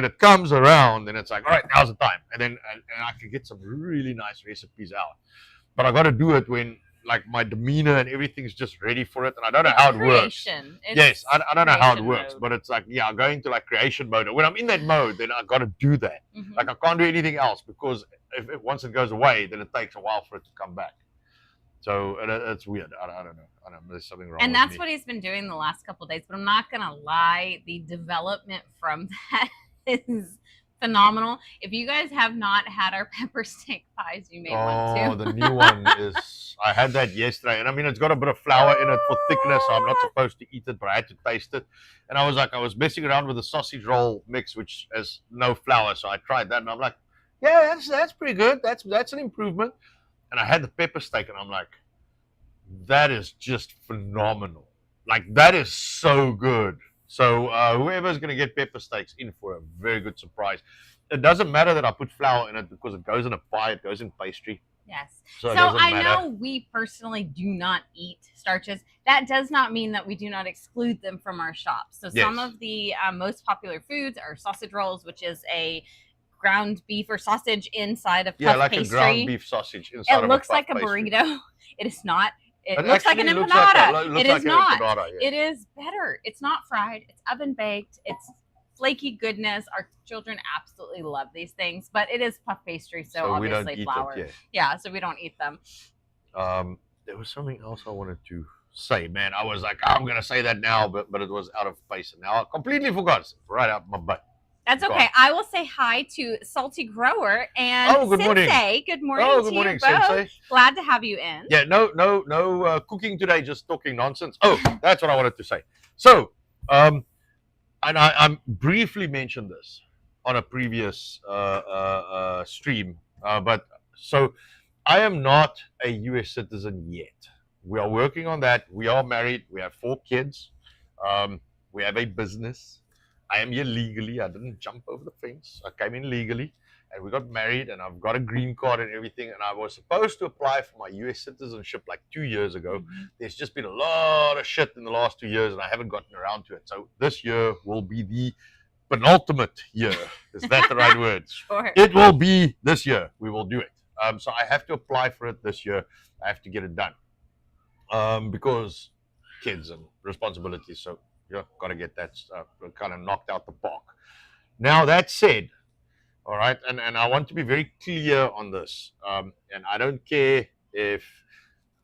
Speaker 1: it comes around, then it's like, all right, now's the time, and then and I can get some really nice recipes out. But I got to do it when like my demeanor and everything's just ready for it, and I don't know
Speaker 2: It's
Speaker 1: how it works.
Speaker 2: creation.
Speaker 1: Yes, I don't know how it
Speaker 2: creation
Speaker 1: works,
Speaker 2: mode.
Speaker 1: but it's like, yeah, going to like creation mode. And when I'm in that mode, then I got to do that.
Speaker 2: Mhm.
Speaker 1: Like I can't do anything else because if once it goes away, then it takes a while for it to come back. So it's weird. I don't know. I don't know. There's something wrong.
Speaker 2: And
Speaker 1: with
Speaker 2: that's
Speaker 1: me.
Speaker 2: what he's been doing the last couple of days. But I'm not gonna lie, the development from that is phenomenal. If you guys have not had our pepper steak pies, you may want to.
Speaker 1: The new one is. I had that yesterday, and I mean, it's got a bit of flour in it for thickness. So I'm not supposed to eat it, but I had to taste it. And I was messing around with the sausage roll mix, which has no flour. So I tried that, and I'm like, yeah, that's pretty good. That's an improvement. And I had the pepper steak, and I'm like, that is just phenomenal. Like that is so good. So whoever's gonna get pepper steaks in for a very good surprise. It doesn't matter that I put flour in it because it goes in a pie, it goes in pastry.
Speaker 2: Yes.
Speaker 1: So,
Speaker 2: So I know we personally do not eat starches. That does not mean that we do not exclude them from our shop. So some
Speaker 1: Yes.
Speaker 2: of the most popular foods are sausage rolls, which is a ground beef or sausage inside of puff
Speaker 1: like
Speaker 2: pastry.
Speaker 1: a ground beef sausage inside of
Speaker 2: It looks
Speaker 1: a puff
Speaker 2: like a
Speaker 1: pastry.
Speaker 2: burrito. It is not. It
Speaker 1: It
Speaker 2: looks like an
Speaker 1: actually
Speaker 2: empanada.
Speaker 1: looks
Speaker 2: It
Speaker 1: like
Speaker 2: is
Speaker 1: an
Speaker 2: not.
Speaker 1: empanada, yeah.
Speaker 2: It is better. It's not fried. It's oven baked. It's flaky goodness. Our children absolutely love these things, but it is puff pastry, so
Speaker 1: we don't
Speaker 2: obviously
Speaker 1: eat
Speaker 2: flour.
Speaker 1: it.
Speaker 2: Yeah, so we don't eat them.
Speaker 1: There was something else I wanted to say, man. I was like, I'm gonna say that now, but it was out of place, and now I completely forgot. It's right out my butt.
Speaker 2: That's okay. I will say hi to Salty Grower and
Speaker 1: good morning.
Speaker 2: Sensei. Good morning
Speaker 1: Oh,
Speaker 2: to
Speaker 1: good
Speaker 2: you
Speaker 1: morning,
Speaker 2: both.
Speaker 1: Sensei.
Speaker 2: Glad to have you in.
Speaker 1: Yeah, no cooking today, just talking nonsense. Oh, that's what I wanted to say. So, and I briefly mentioned this on a previous stream, but so I am not a U.S. citizen yet. We are working on that. We are married. We have 4 kids. We have a business. I am here legally. I didn't jump over the fence. I came in legally, and we got married, and I've got a green card and everything. And I was supposed to apply for my U.S. citizenship like 2 years ago.
Speaker 2: Mhm.
Speaker 1: There's just been a lot of shit in the last 2 years, and I haven't gotten around to it. So this year will be the penultimate year. Is that the right word?
Speaker 2: Sure.
Speaker 1: It will be this year. We will do it. So I have to apply for it this year. I have to get it done because kids and responsibilities. So yeah, got to get that kind of knocked out the park. Now that said, all right, and I want to be very clear on this. And I don't care if,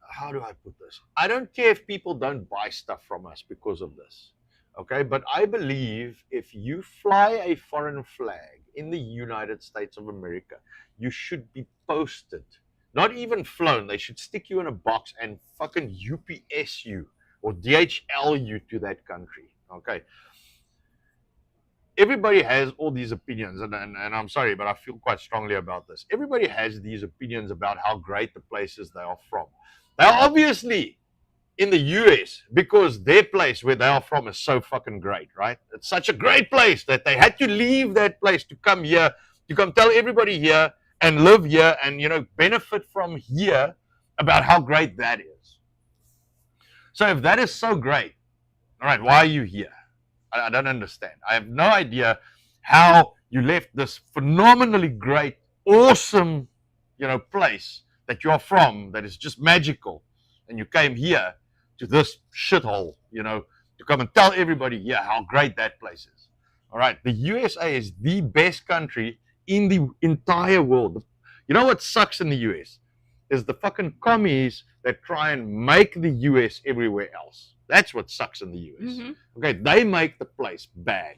Speaker 1: how do I put this? I don't care if people don't buy stuff from us because of this. Okay, but I believe if you fly a foreign flag in the United States of America, you should be posted. Not even flown. They should stick you in a box and fucking UPS you or DHL you to that country. Okay. Everybody has all these opinions, and I'm sorry, but I feel quite strongly about this. Everybody has these opinions about how great the places they are from. They're obviously in the US because their place where they are from is so fucking great, right? It's such a great place that they had to leave that place to come here, to come tell everybody here and live here and, benefit from here about how great that is. So if that is so great, all right, why are you here? I don't understand. I have no idea how you left this phenomenally great, awesome, place that you're from that is just magical, and you came here to this shithole, to come and tell everybody here how great that place is. All right, the USA is the best country in the entire world. You know what sucks in the US is the fucking commies that try and make the US everywhere else. That's what sucks in the US.
Speaker 2: Mm-hmm.
Speaker 1: Okay, they make the place bad.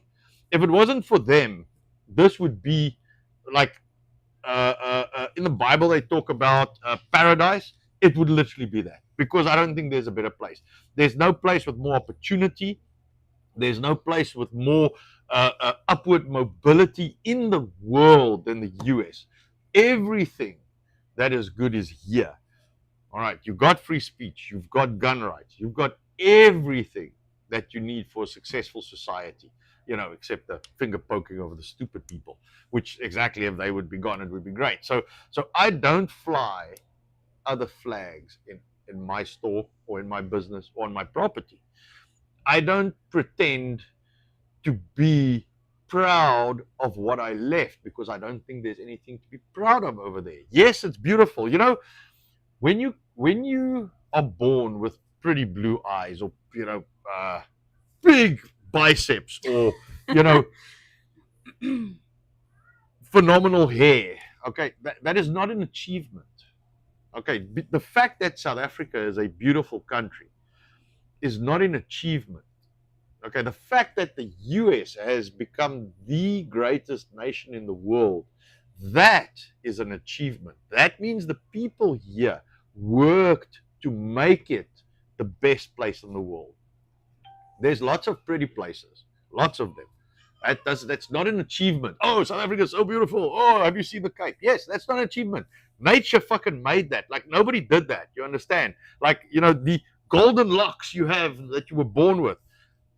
Speaker 1: If it wasn't for them, this would be like in the Bible they talk about paradise. It would literally be that, because I don't think there's a better place. There's no place with more opportunity. There's no place with more upward mobility in the world than the US. Everything that is good is here. All right, you've got free speech, you've got gun rights, you've got everything that you need for a successful society, except the finger poking over the stupid people, which exactly if they would be gone, it would be great. So I don't fly other flags in my store or in my business or on my property. I don't pretend to be proud of what I left because I don't think there's anything to be proud of over there. Yes, it's beautiful. When you are born with pretty blue eyes, or big biceps, or you know phenomenal hair. Okay, that is not an achievement. Okay, the fact that South Africa is a beautiful country is not an achievement. Okay, the fact that the US has become the greatest nation in the world, that is an achievement. That means the people here worked to make it the best place in the world. There's lots of pretty places, lots of them. That's not an achievement. Oh, South Africa is so beautiful. Oh, have you seen the Cape? Yes, that's not an achievement. Nature fucking made that. Like, nobody did that. You understand? Like, the golden locks you have that you were born with.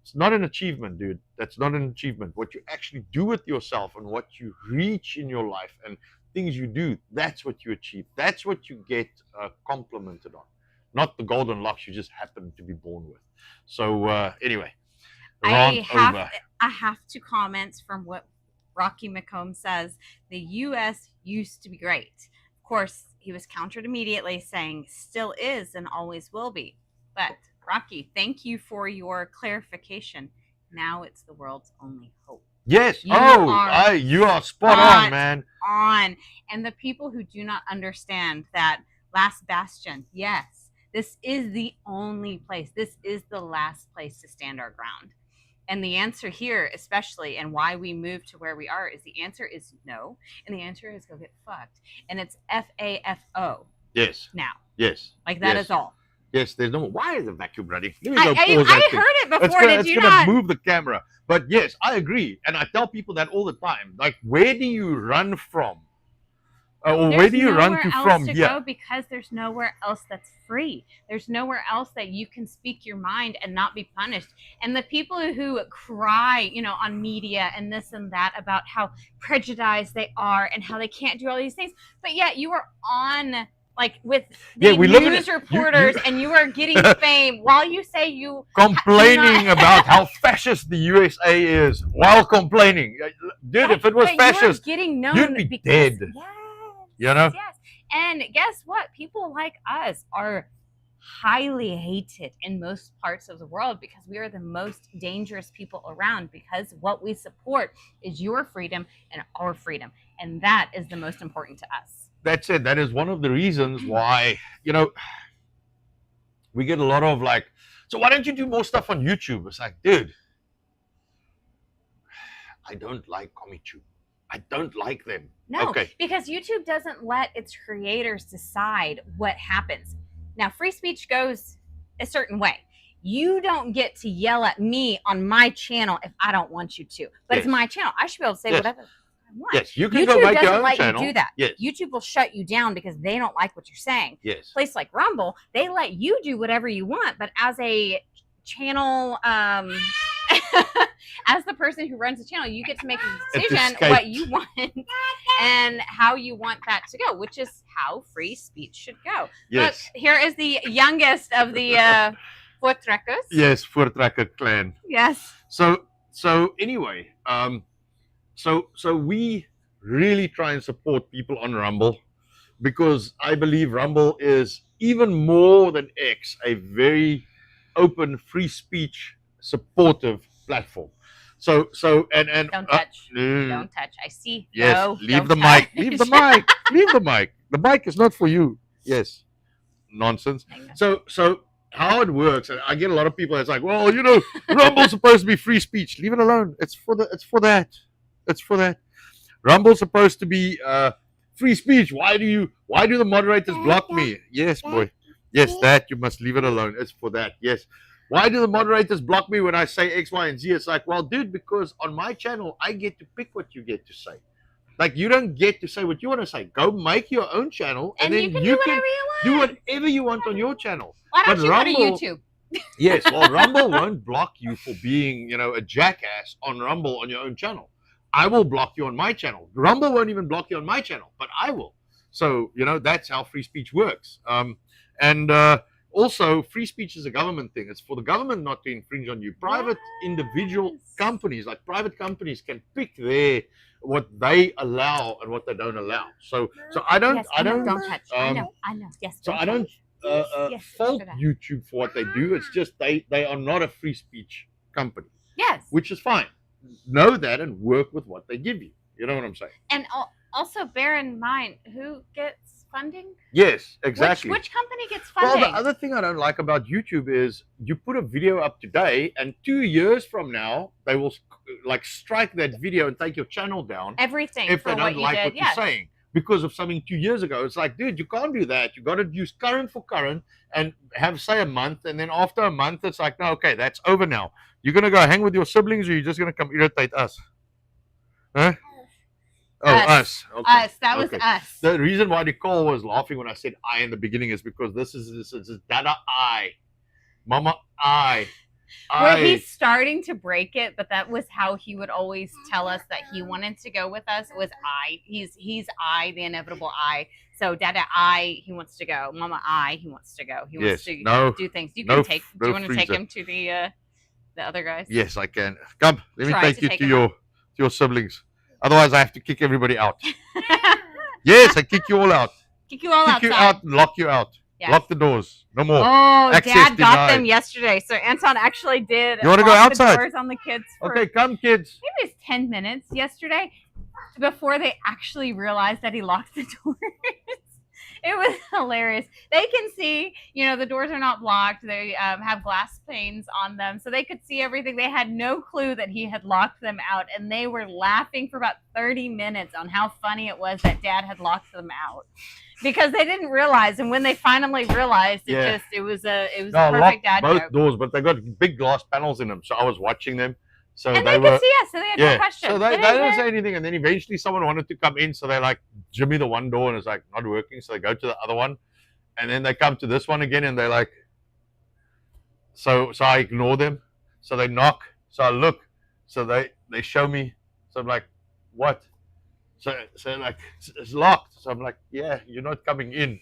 Speaker 1: It's not an achievement, dude. That's not an achievement. What you actually do with yourself and what you reach in your life and things you do, that's what you achieve. That's what you get complimented on. Not the golden locks you just happen to be born with. So, anyway.
Speaker 2: I have to comment from what Rocky McComb says. The U.S. used to be great. Of course, he was countered immediately, saying still is and always will be. But Rocky, thank you for your clarification. Now it's the world's only hope.
Speaker 1: Yes. You are spot on, man.
Speaker 2: And the people who do not understand that last bastion, yes, this is the only place. This is the last place to stand our ground. And the answer here, especially, and why we moved to where we are, is the answer is no. And the answer is go get fucked. And it's FAFO.
Speaker 1: Yes.
Speaker 2: Now.
Speaker 1: Yes.
Speaker 2: Like that is all.
Speaker 1: Yes, there's no. Why is the vacuum running?
Speaker 2: I heard it before. Did you not?
Speaker 1: It's gonna move the camera. But yes, I agree, and I tell people that all the time. Like, where do you run from? Or where do you run to from?
Speaker 2: Yeah, because there's nowhere else that's free. There's nowhere else that you can speak your mind and not be punished. And the people who cry, on media and this and that about how prejudiced they are and how they can't do all these things, but yet you are on. Like with the news reporters, and you are getting fame while you say you
Speaker 1: complaining about how fascist the USA is while complaining, dude. If it was fascist,
Speaker 2: getting known,
Speaker 1: you'd be dead.
Speaker 2: Yes, yes. And guess what? People like us are highly hated in most parts of the world because we are the most dangerous people around. Because what we support is your freedom and our freedom, and that is the most important to us.
Speaker 1: That's it. That is one of the reasons why, we get a lot of like, so why don't you do more stuff on YouTube? It's like, dude, I don't like CommieTube. I don't like them.
Speaker 2: No, because YouTube doesn't let its creators decide what happens. Now, free speech goes a certain way. You don't get to yell at me on my channel if I don't want you to. But it's my channel. I should be able to say whatever.
Speaker 1: Yes, you can
Speaker 2: YouTube
Speaker 1: go make your
Speaker 2: doesn't
Speaker 1: own
Speaker 2: let
Speaker 1: channel.
Speaker 2: you do that.
Speaker 1: Yes.
Speaker 2: YouTube will shut you down because they don't like what you're saying.
Speaker 1: Yes.
Speaker 2: Place like Rumble, they let you do whatever you want, but as a channel, as the person who runs the channel, you get to make a decision what you want and how you want that to go, which is how free speech should go.
Speaker 1: Yes.
Speaker 2: But here is the youngest of the Voortrekkers.
Speaker 1: Yes, Voortrekker clan.
Speaker 2: Yes.
Speaker 1: So anyway, So we really try and support people on Rumble because I believe Rumble is even more than X, a very open, free speech, supportive platform. So and
Speaker 2: don't touch. Don't touch. I see.
Speaker 1: Yes,
Speaker 2: no,
Speaker 1: leave the mic. Leave the mic. Leave the mic. The mic is not for you. Yes. Nonsense. So how it works, and I get a lot of people that's like, well, Rumble's supposed to be free speech. Leave it alone. It's for that. It's for that. Rumble's supposed to be free speech. Why do the moderators block me? Yes, boy. Yes, that you must leave it alone. It's for that. Yes. Why do the moderators block me when I say X, Y, and Z? It's like, well, dude, because on my channel I get to pick what you get to say. Like, you don't get to say what you want to say. Go make your own channel, and then you can do whatever you want on your channel.
Speaker 2: Why don't you go to YouTube?
Speaker 1: Yes, well, Rumble won't block you for being, a jackass on Rumble on your own channel. I will block you on my channel. Rumble won't even block you on my channel, but I will. So, that's how free speech works. Also, free speech is a government thing. It's for the government not to infringe on you. Private individual companies, like private companies, can pick what they allow and what they don't allow. So I don't.
Speaker 2: Yes, don't touch. I know. Yes.
Speaker 1: So I don't
Speaker 2: Yes,
Speaker 1: fault
Speaker 2: for that.
Speaker 1: YouTube for what they do. It's just they are not a free speech company,
Speaker 2: Yes.
Speaker 1: which is fine. Know that and work with what they give you. You know what I'm saying?
Speaker 2: And also bear in mind who gets funding.
Speaker 1: Yes, exactly.
Speaker 2: Which company gets
Speaker 1: Well,
Speaker 2: funding?
Speaker 1: the other thing I don't like about YouTube is you put a video up today, and 2 years from now they will like strike that video and take your channel down
Speaker 2: Everything
Speaker 1: if
Speaker 2: for
Speaker 1: they don't
Speaker 2: what you
Speaker 1: like
Speaker 2: did.
Speaker 1: what
Speaker 2: Yes.
Speaker 1: you're saying because of something 2 years ago. It's like, dude, you can't do that. You got to use current for current and have say a month, and then after a month, it's like, no, okay, that's over now. You're gonna go hang with your siblings, or you're just gonna come irritate us? Huh? Oh, us. Okay.
Speaker 2: Us. That was
Speaker 1: Okay.
Speaker 2: us.
Speaker 1: The reason why Nicole was laughing when I said I in the beginning is because this is Dada I, Mama I.
Speaker 2: Where he's starting to break it, but that was how he would always tell us that he wanted to go with us. It was I. He's I, the inevitable I. So Dada I, he wants to go. Mama I, he wants to go. He wants to do things. You can take. Do you want to take him to the other guys?
Speaker 1: Yes, I can. Come, let me
Speaker 2: Try
Speaker 1: take you
Speaker 2: take
Speaker 1: to
Speaker 2: him
Speaker 1: your siblings. Otherwise, I have to kick everybody out. Yes, I kick you all out.
Speaker 2: Kick you all
Speaker 1: Kick
Speaker 2: outside.
Speaker 1: you out, lock you out.
Speaker 2: Yeah.
Speaker 1: Lock the doors. No more.
Speaker 2: Oh,
Speaker 1: Access
Speaker 2: Dad got
Speaker 1: denied.
Speaker 2: them yesterday. So Anton actually did.
Speaker 1: You wanna go
Speaker 2: lock
Speaker 1: outside?
Speaker 2: The doors on the kids. For
Speaker 1: Okay, come, kids.
Speaker 2: maybe it's 10 minutes yesterday before they actually realized that he locked the doors. It was hilarious. They can see, the doors are not blocked. They have glass panes on them, so they could see everything. They had no clue that he had locked them out, and they were laughing for about 30 minutes on how funny it was that Dad had locked them out. Because they didn't realize, and when they finally realized, it was a perfect dad
Speaker 1: both
Speaker 2: joke.
Speaker 1: doors, but they got big glass panels in them, so I was watching them. So
Speaker 2: and they could see us, so they had no question.
Speaker 1: So they didn't say anything, and then eventually someone wanted to come in, so they like jimmy the one door, and it's like not working, so they go to the other one, and then they come to this one again, and they're like, so I ignore them, so they knock, so I look, so they show me, so I'm like, what? So like, it's locked. So I'm like, yeah, you're not coming in.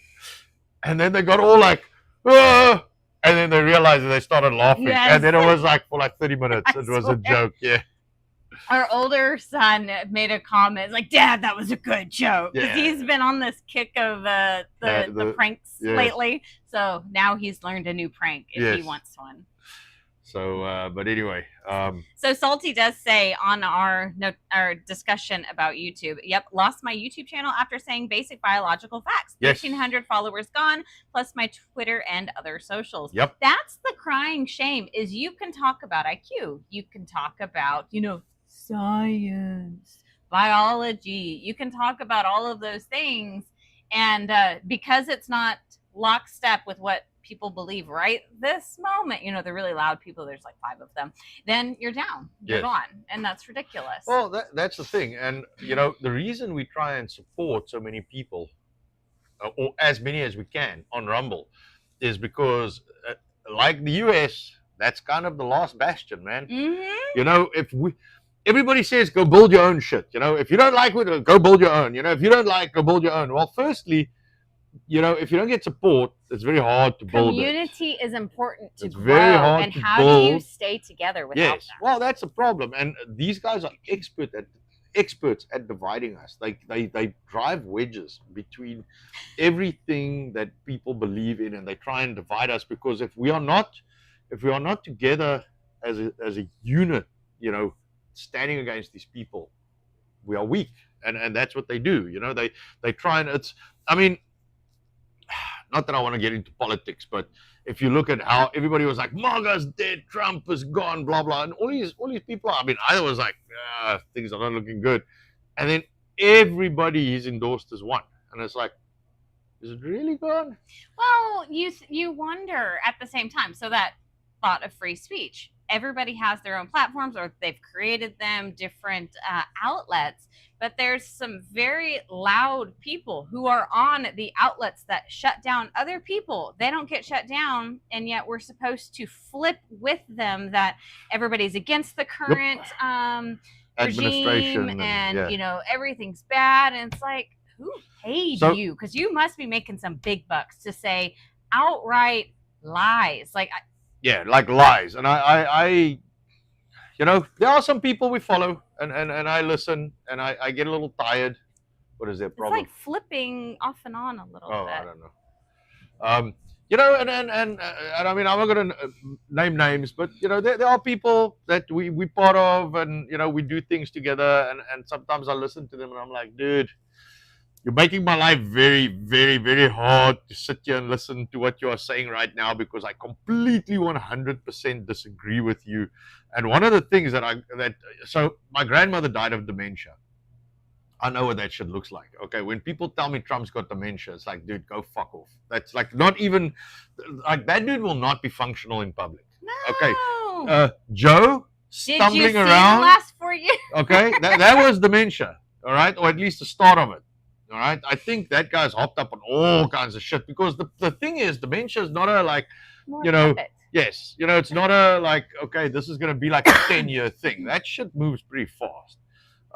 Speaker 1: And then they got all like, ah! And then they realized and they started laughing.
Speaker 2: Yes.
Speaker 1: And then it was like for like 30 minutes. It was a joke, yeah.
Speaker 2: Our older son made a comment like, Dad, that was a good joke. Because he's been on this kick of the pranks lately. So now he's learned a new prank if he wants one.
Speaker 1: So, but anyway.
Speaker 2: So Salty does say on our discussion about YouTube, yep, lost my YouTube channel after saying basic biological facts. 1,300 followers gone, plus my Twitter and other socials.
Speaker 1: Yep.
Speaker 2: That's the crying shame, is you can talk about IQ. You can talk about, science, biology. You can talk about all of those things. And because it's not lockstep with what people believe right this moment, the really loud people, there's like 5 of them, then you're down, you're gone, and that's ridiculous.
Speaker 1: Well, that's the thing. And the reason we try and support so many people, or as many as we can on Rumble, is because like the US, that's kind of the last bastion, man.
Speaker 2: Mm-hmm.
Speaker 1: Everybody says go build your own shit, if you don't like it, go build your own, if you don't like, go build your own. Well, firstly, if you don't get support, it's very hard to build it.
Speaker 2: Community is important to grow.
Speaker 1: Very hard
Speaker 2: and
Speaker 1: to
Speaker 2: how
Speaker 1: build.
Speaker 2: do you stay together without that?
Speaker 1: Well, that's a problem. And these guys are experts at dividing us. They drive wedges between everything that people believe in, and they try and divide us, because if we are not together as a unit, standing against these people, we are weak. And that's what they do. They try and not that I want to get into politics, but if you look at how everybody was like, MAGA's dead, Trump is gone, blah blah, and all these people, I was like, things are not looking good, and then everybody he's endorsed as one, and it's like, is it really gone?
Speaker 2: Well, you wonder at the same time. So that thought of free speech, everybody has their own platforms, or they've created them, different outlets. But there's some very loud people who are on the outlets that shut down other people. They don't get shut down, and yet we're supposed to flip with them that everybody's against the current regime, and everything's bad. And it's like, who paid you? Because you must be making some big bucks to say outright lies. Like
Speaker 1: lies. And I there are some people we follow, and I listen, and I get a little tired. What is their problem?
Speaker 2: It's like flipping off and on a little bit.
Speaker 1: I don't know. And I mean, I'm not going to name names, but there are people that we part of, and we do things together, and sometimes I listen to them, and I'm like, dude, you're making my life very, very, very hard to sit here and listen to what you are saying right now, because I completely 100% disagree with you. And one of the things so my grandmother died of dementia. I know what that shit looks like. Okay, when people tell me Trump's got dementia, it's like, dude, go fuck off. That's like not even like that dude will not be functional in public. Okay,
Speaker 2: No.
Speaker 1: Joe
Speaker 2: Did you see
Speaker 1: stumbling
Speaker 2: the
Speaker 1: around.
Speaker 2: last 4 years?
Speaker 1: Okay, that was dementia. All right, or at least the start of it. All right, I think that guy's hopped up on all kinds of shit, because the thing is, dementia is not a like,
Speaker 2: More
Speaker 1: you know,
Speaker 2: puppet.
Speaker 1: yes, it's not a like, okay, this is going to be like a 10-year thing. That shit moves pretty fast.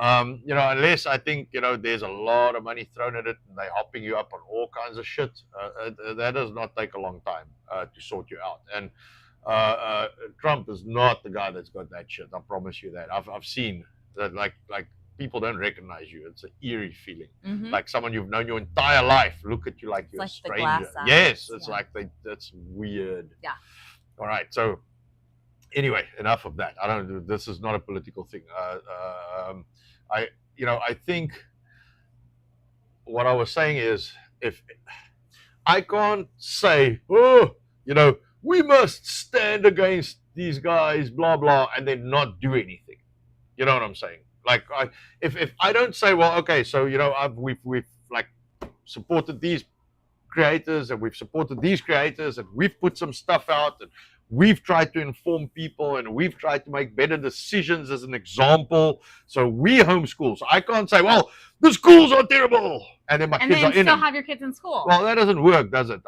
Speaker 1: Unless I think, there's a lot of money thrown at it and they're hopping you up on all kinds of shit. That does not take a long time to sort you out. And Trump is not the guy that's got that shit. I promise you that. I've seen that, like people don't recognize you. It's an eerie feeling,
Speaker 2: Mhm.
Speaker 1: like someone you've known your entire life look at you like you're
Speaker 2: like
Speaker 1: a
Speaker 2: the
Speaker 1: stranger.
Speaker 2: glass eyes,
Speaker 1: Yes, it's
Speaker 2: yeah.
Speaker 1: like that's weird.
Speaker 2: Yeah.
Speaker 1: All right, so anyway, enough of that. I don't. This is not a political thing. I think what I was saying is, if I can't say, oh, we must stand against these guys, blah blah, and then not do anything. You know what I'm saying? Like, if I don't say, well, okay, so we've like supported these creators, and we've supported these creators, and we've put some stuff out, and we've tried to inform people, and we've tried to make better decisions as an example. So we homeschool. So I can't say, well, the schools are terrible, and then my
Speaker 2: And
Speaker 1: kids
Speaker 2: then
Speaker 1: are in
Speaker 2: still
Speaker 1: them.
Speaker 2: have your kids in school.
Speaker 1: Well, that doesn't work, does it?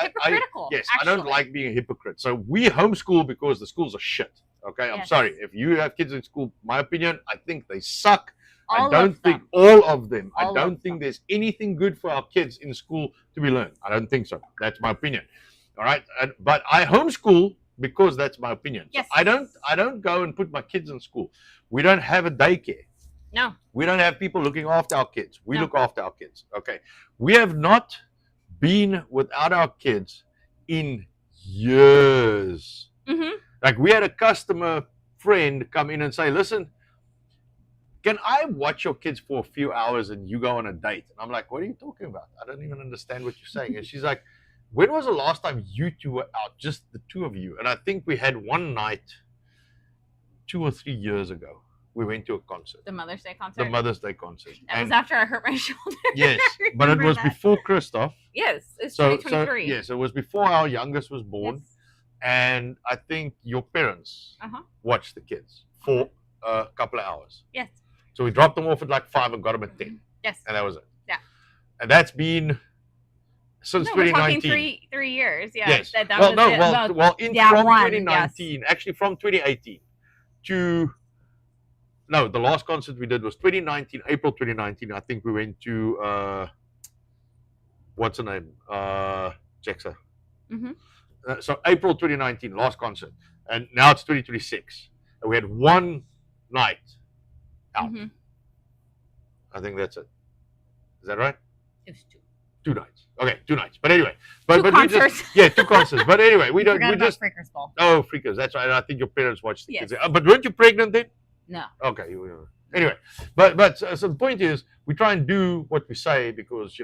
Speaker 2: Hypocritical.
Speaker 1: Yes,
Speaker 2: actually.
Speaker 1: I don't like being a hypocrite. So we homeschool because the schools are shit. Okay, I'm
Speaker 2: Yes.
Speaker 1: sorry. If you have kids in school, my opinion, I think they suck.
Speaker 2: All
Speaker 1: I don't
Speaker 2: of
Speaker 1: think
Speaker 2: them.
Speaker 1: all of them. I
Speaker 2: All
Speaker 1: don't
Speaker 2: of
Speaker 1: think
Speaker 2: them.
Speaker 1: there's anything good for our kids in school to be learned. I don't think so. That's my opinion. All right, but I homeschool because that's my opinion.
Speaker 2: Yes.
Speaker 1: So I don't go and put my kids in school. We don't have a daycare.
Speaker 2: No.
Speaker 1: We don't have people looking after our kids. We
Speaker 2: No.
Speaker 1: look after our kids. Okay. We have not been without our kids in years.
Speaker 2: Mm-hmm.
Speaker 1: Like, we had a customer friend come in and say, listen, can I watch your kids for a few hours and you go on a date? And I'm like, what are you talking about? I don't even understand what you're saying. And she's like, when was the last time you two were out, just the two of you? And I think we had one night 2 or 3 years ago. We went to a concert,
Speaker 2: The Mother's Day concert.
Speaker 1: the Mother's Day concert.
Speaker 2: That was after I hurt my shoulder.
Speaker 1: Yes,
Speaker 2: I
Speaker 1: but it
Speaker 2: remember
Speaker 1: was
Speaker 2: that.
Speaker 1: before Christoph.
Speaker 2: Yes, it's
Speaker 1: So
Speaker 2: 2023.
Speaker 1: yes, it was before our youngest was born.
Speaker 2: Yes.
Speaker 1: And I think your parents
Speaker 2: Uh-huh.
Speaker 1: watched the kids for a couple of hours.
Speaker 2: Yes.
Speaker 1: So we dropped them off at like 5 and got them at 10,
Speaker 2: Yes.
Speaker 1: and that was it.
Speaker 2: Yeah.
Speaker 1: And that's been since
Speaker 2: No, we're talking
Speaker 1: 2019.
Speaker 2: three years. Yeah.
Speaker 1: Yes.
Speaker 2: That
Speaker 1: Well,
Speaker 2: was
Speaker 1: no,
Speaker 2: it.
Speaker 1: well,
Speaker 2: Well,
Speaker 1: from
Speaker 2: one,
Speaker 1: 2019, actually from 2018 to the last concert we did was 2019, April 2019. I think we went to what's her name, Jexa.
Speaker 2: Mhm.
Speaker 1: So April 2019, last concert, and now it's 2026. And we had one night out.
Speaker 2: Mhm.
Speaker 1: I think that's it. Is that right?
Speaker 2: It was two.
Speaker 1: 2 nights. Okay, 2 nights. But anyway, but
Speaker 2: Two
Speaker 1: we
Speaker 2: concerts.
Speaker 1: just 2 concerts. But anyway, we
Speaker 2: Forgot
Speaker 1: we
Speaker 2: about
Speaker 1: just
Speaker 2: Freakers Ball.
Speaker 1: freakers. That's right. I think your parents watched the
Speaker 2: Yes.
Speaker 1: kids. But weren't you pregnant then?
Speaker 2: No.
Speaker 1: Okay. Anyway, but so the point is, we try and do what we say because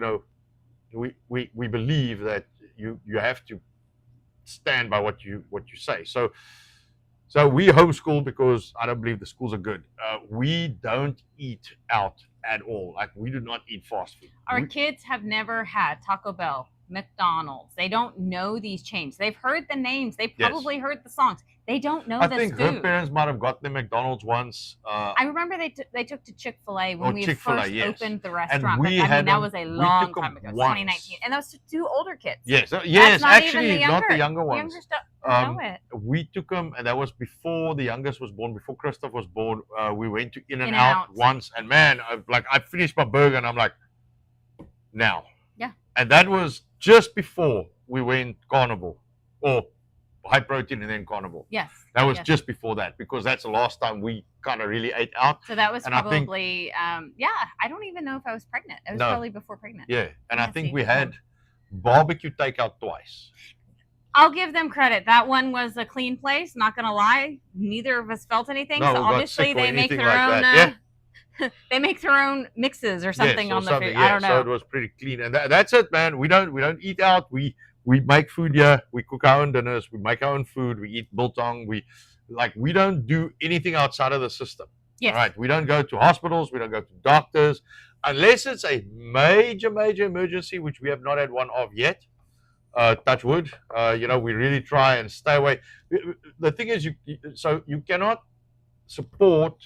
Speaker 1: we believe that you have to stand by what you say. So we homeschool because I don't believe the schools are good. We don't eat out at all. Like, we do not eat fast food.
Speaker 2: Our kids have never had Taco Bell, McDonald's. They don't know these chains. They've heard the names. They
Speaker 1: Yes.
Speaker 2: probably heard the songs. They don't know
Speaker 1: I
Speaker 2: this
Speaker 1: think
Speaker 2: food.
Speaker 1: her parents might have got them McDonald's once.
Speaker 2: I remember they took to Chick-fil-A when
Speaker 1: Oh,
Speaker 2: we
Speaker 1: Chick-fil-A,
Speaker 2: first
Speaker 1: yes.
Speaker 2: opened the restaurant.
Speaker 1: we
Speaker 2: But,
Speaker 1: had
Speaker 2: that
Speaker 1: them-
Speaker 2: was a
Speaker 1: we
Speaker 2: long
Speaker 1: took 'em
Speaker 2: time ago. It was
Speaker 1: once.
Speaker 2: 2019, and that was to 2 older kids.
Speaker 1: Yes,
Speaker 2: That's
Speaker 1: yes,
Speaker 2: not even
Speaker 1: actually,
Speaker 2: the younger,
Speaker 1: not the younger ones.
Speaker 2: Younger stuff.
Speaker 1: Um,
Speaker 2: know it.
Speaker 1: We took them, and that was before the youngest was born, before Christoph was born. We went to In and
Speaker 2: In-N-Out.
Speaker 1: Out once, and man, I finished my burger, and I'm like, now.
Speaker 2: Yeah.
Speaker 1: And that was just before we went carnivore, or high protein and then carnivore.
Speaker 2: Yes.
Speaker 1: That was
Speaker 2: yes.
Speaker 1: just before that, because that's the last time we kind of really ate out.
Speaker 2: So that was
Speaker 1: and I think-
Speaker 2: probably, I don't even know if I was pregnant. It was
Speaker 1: No.
Speaker 2: probably before pregnant.
Speaker 1: Yeah, and I
Speaker 2: Yeah,
Speaker 1: think
Speaker 2: see,
Speaker 1: we
Speaker 2: no.
Speaker 1: had barbecue takeout twice.
Speaker 2: I'll give them credit. That one was a clean place. Not gonna lie, neither of us felt anything.
Speaker 1: No
Speaker 2: so
Speaker 1: one got
Speaker 2: obviously
Speaker 1: sick or
Speaker 2: they make
Speaker 1: anything
Speaker 2: their
Speaker 1: like
Speaker 2: own.
Speaker 1: that. Yeah.
Speaker 2: They make their own mixes or something
Speaker 1: Yes, or
Speaker 2: on the
Speaker 1: something.
Speaker 2: food.
Speaker 1: Yeah.
Speaker 2: I don't
Speaker 1: So
Speaker 2: know.
Speaker 1: it was pretty clean, and that's it, man. We don't eat out. We make food here. We cook our own dinners. We make our own food. We eat biltong. We don't do anything outside of the system.
Speaker 2: Yes.
Speaker 1: All right. We don't go to hospitals. We don't go to doctors unless it's a major emergency, which we have not had one of yet. Touch wood. We really try and stay away. The thing is, you cannot support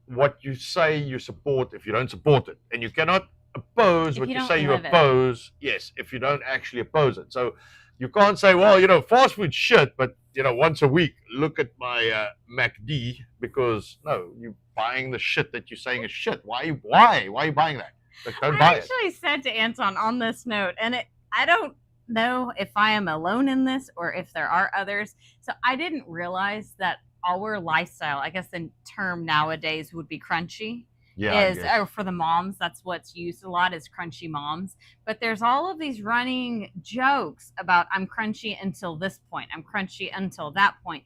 Speaker 1: what you say you support if you don't support it, and you cannot oppose
Speaker 2: If
Speaker 1: what
Speaker 2: you
Speaker 1: you
Speaker 2: don't
Speaker 1: say you
Speaker 2: live it.
Speaker 1: oppose. Yes, if you don't actually oppose it. So you can't say, well, fast food shit, but once a week look at my MacD, because no, you're buying the shit that you're saying is shit. Why are you buying that? Like, don't buy
Speaker 2: I
Speaker 1: it.
Speaker 2: actually said to Anton on this note, and I don't know if I am alone in this or if there are others. So I didn't realize that our lifestyle, I guess the term nowadays would be crunchy.
Speaker 1: Yeah,
Speaker 2: Or for the moms, that's what's used a lot, is crunchy moms. But there's all of these running jokes about I'm crunchy until this point, I'm crunchy until that point.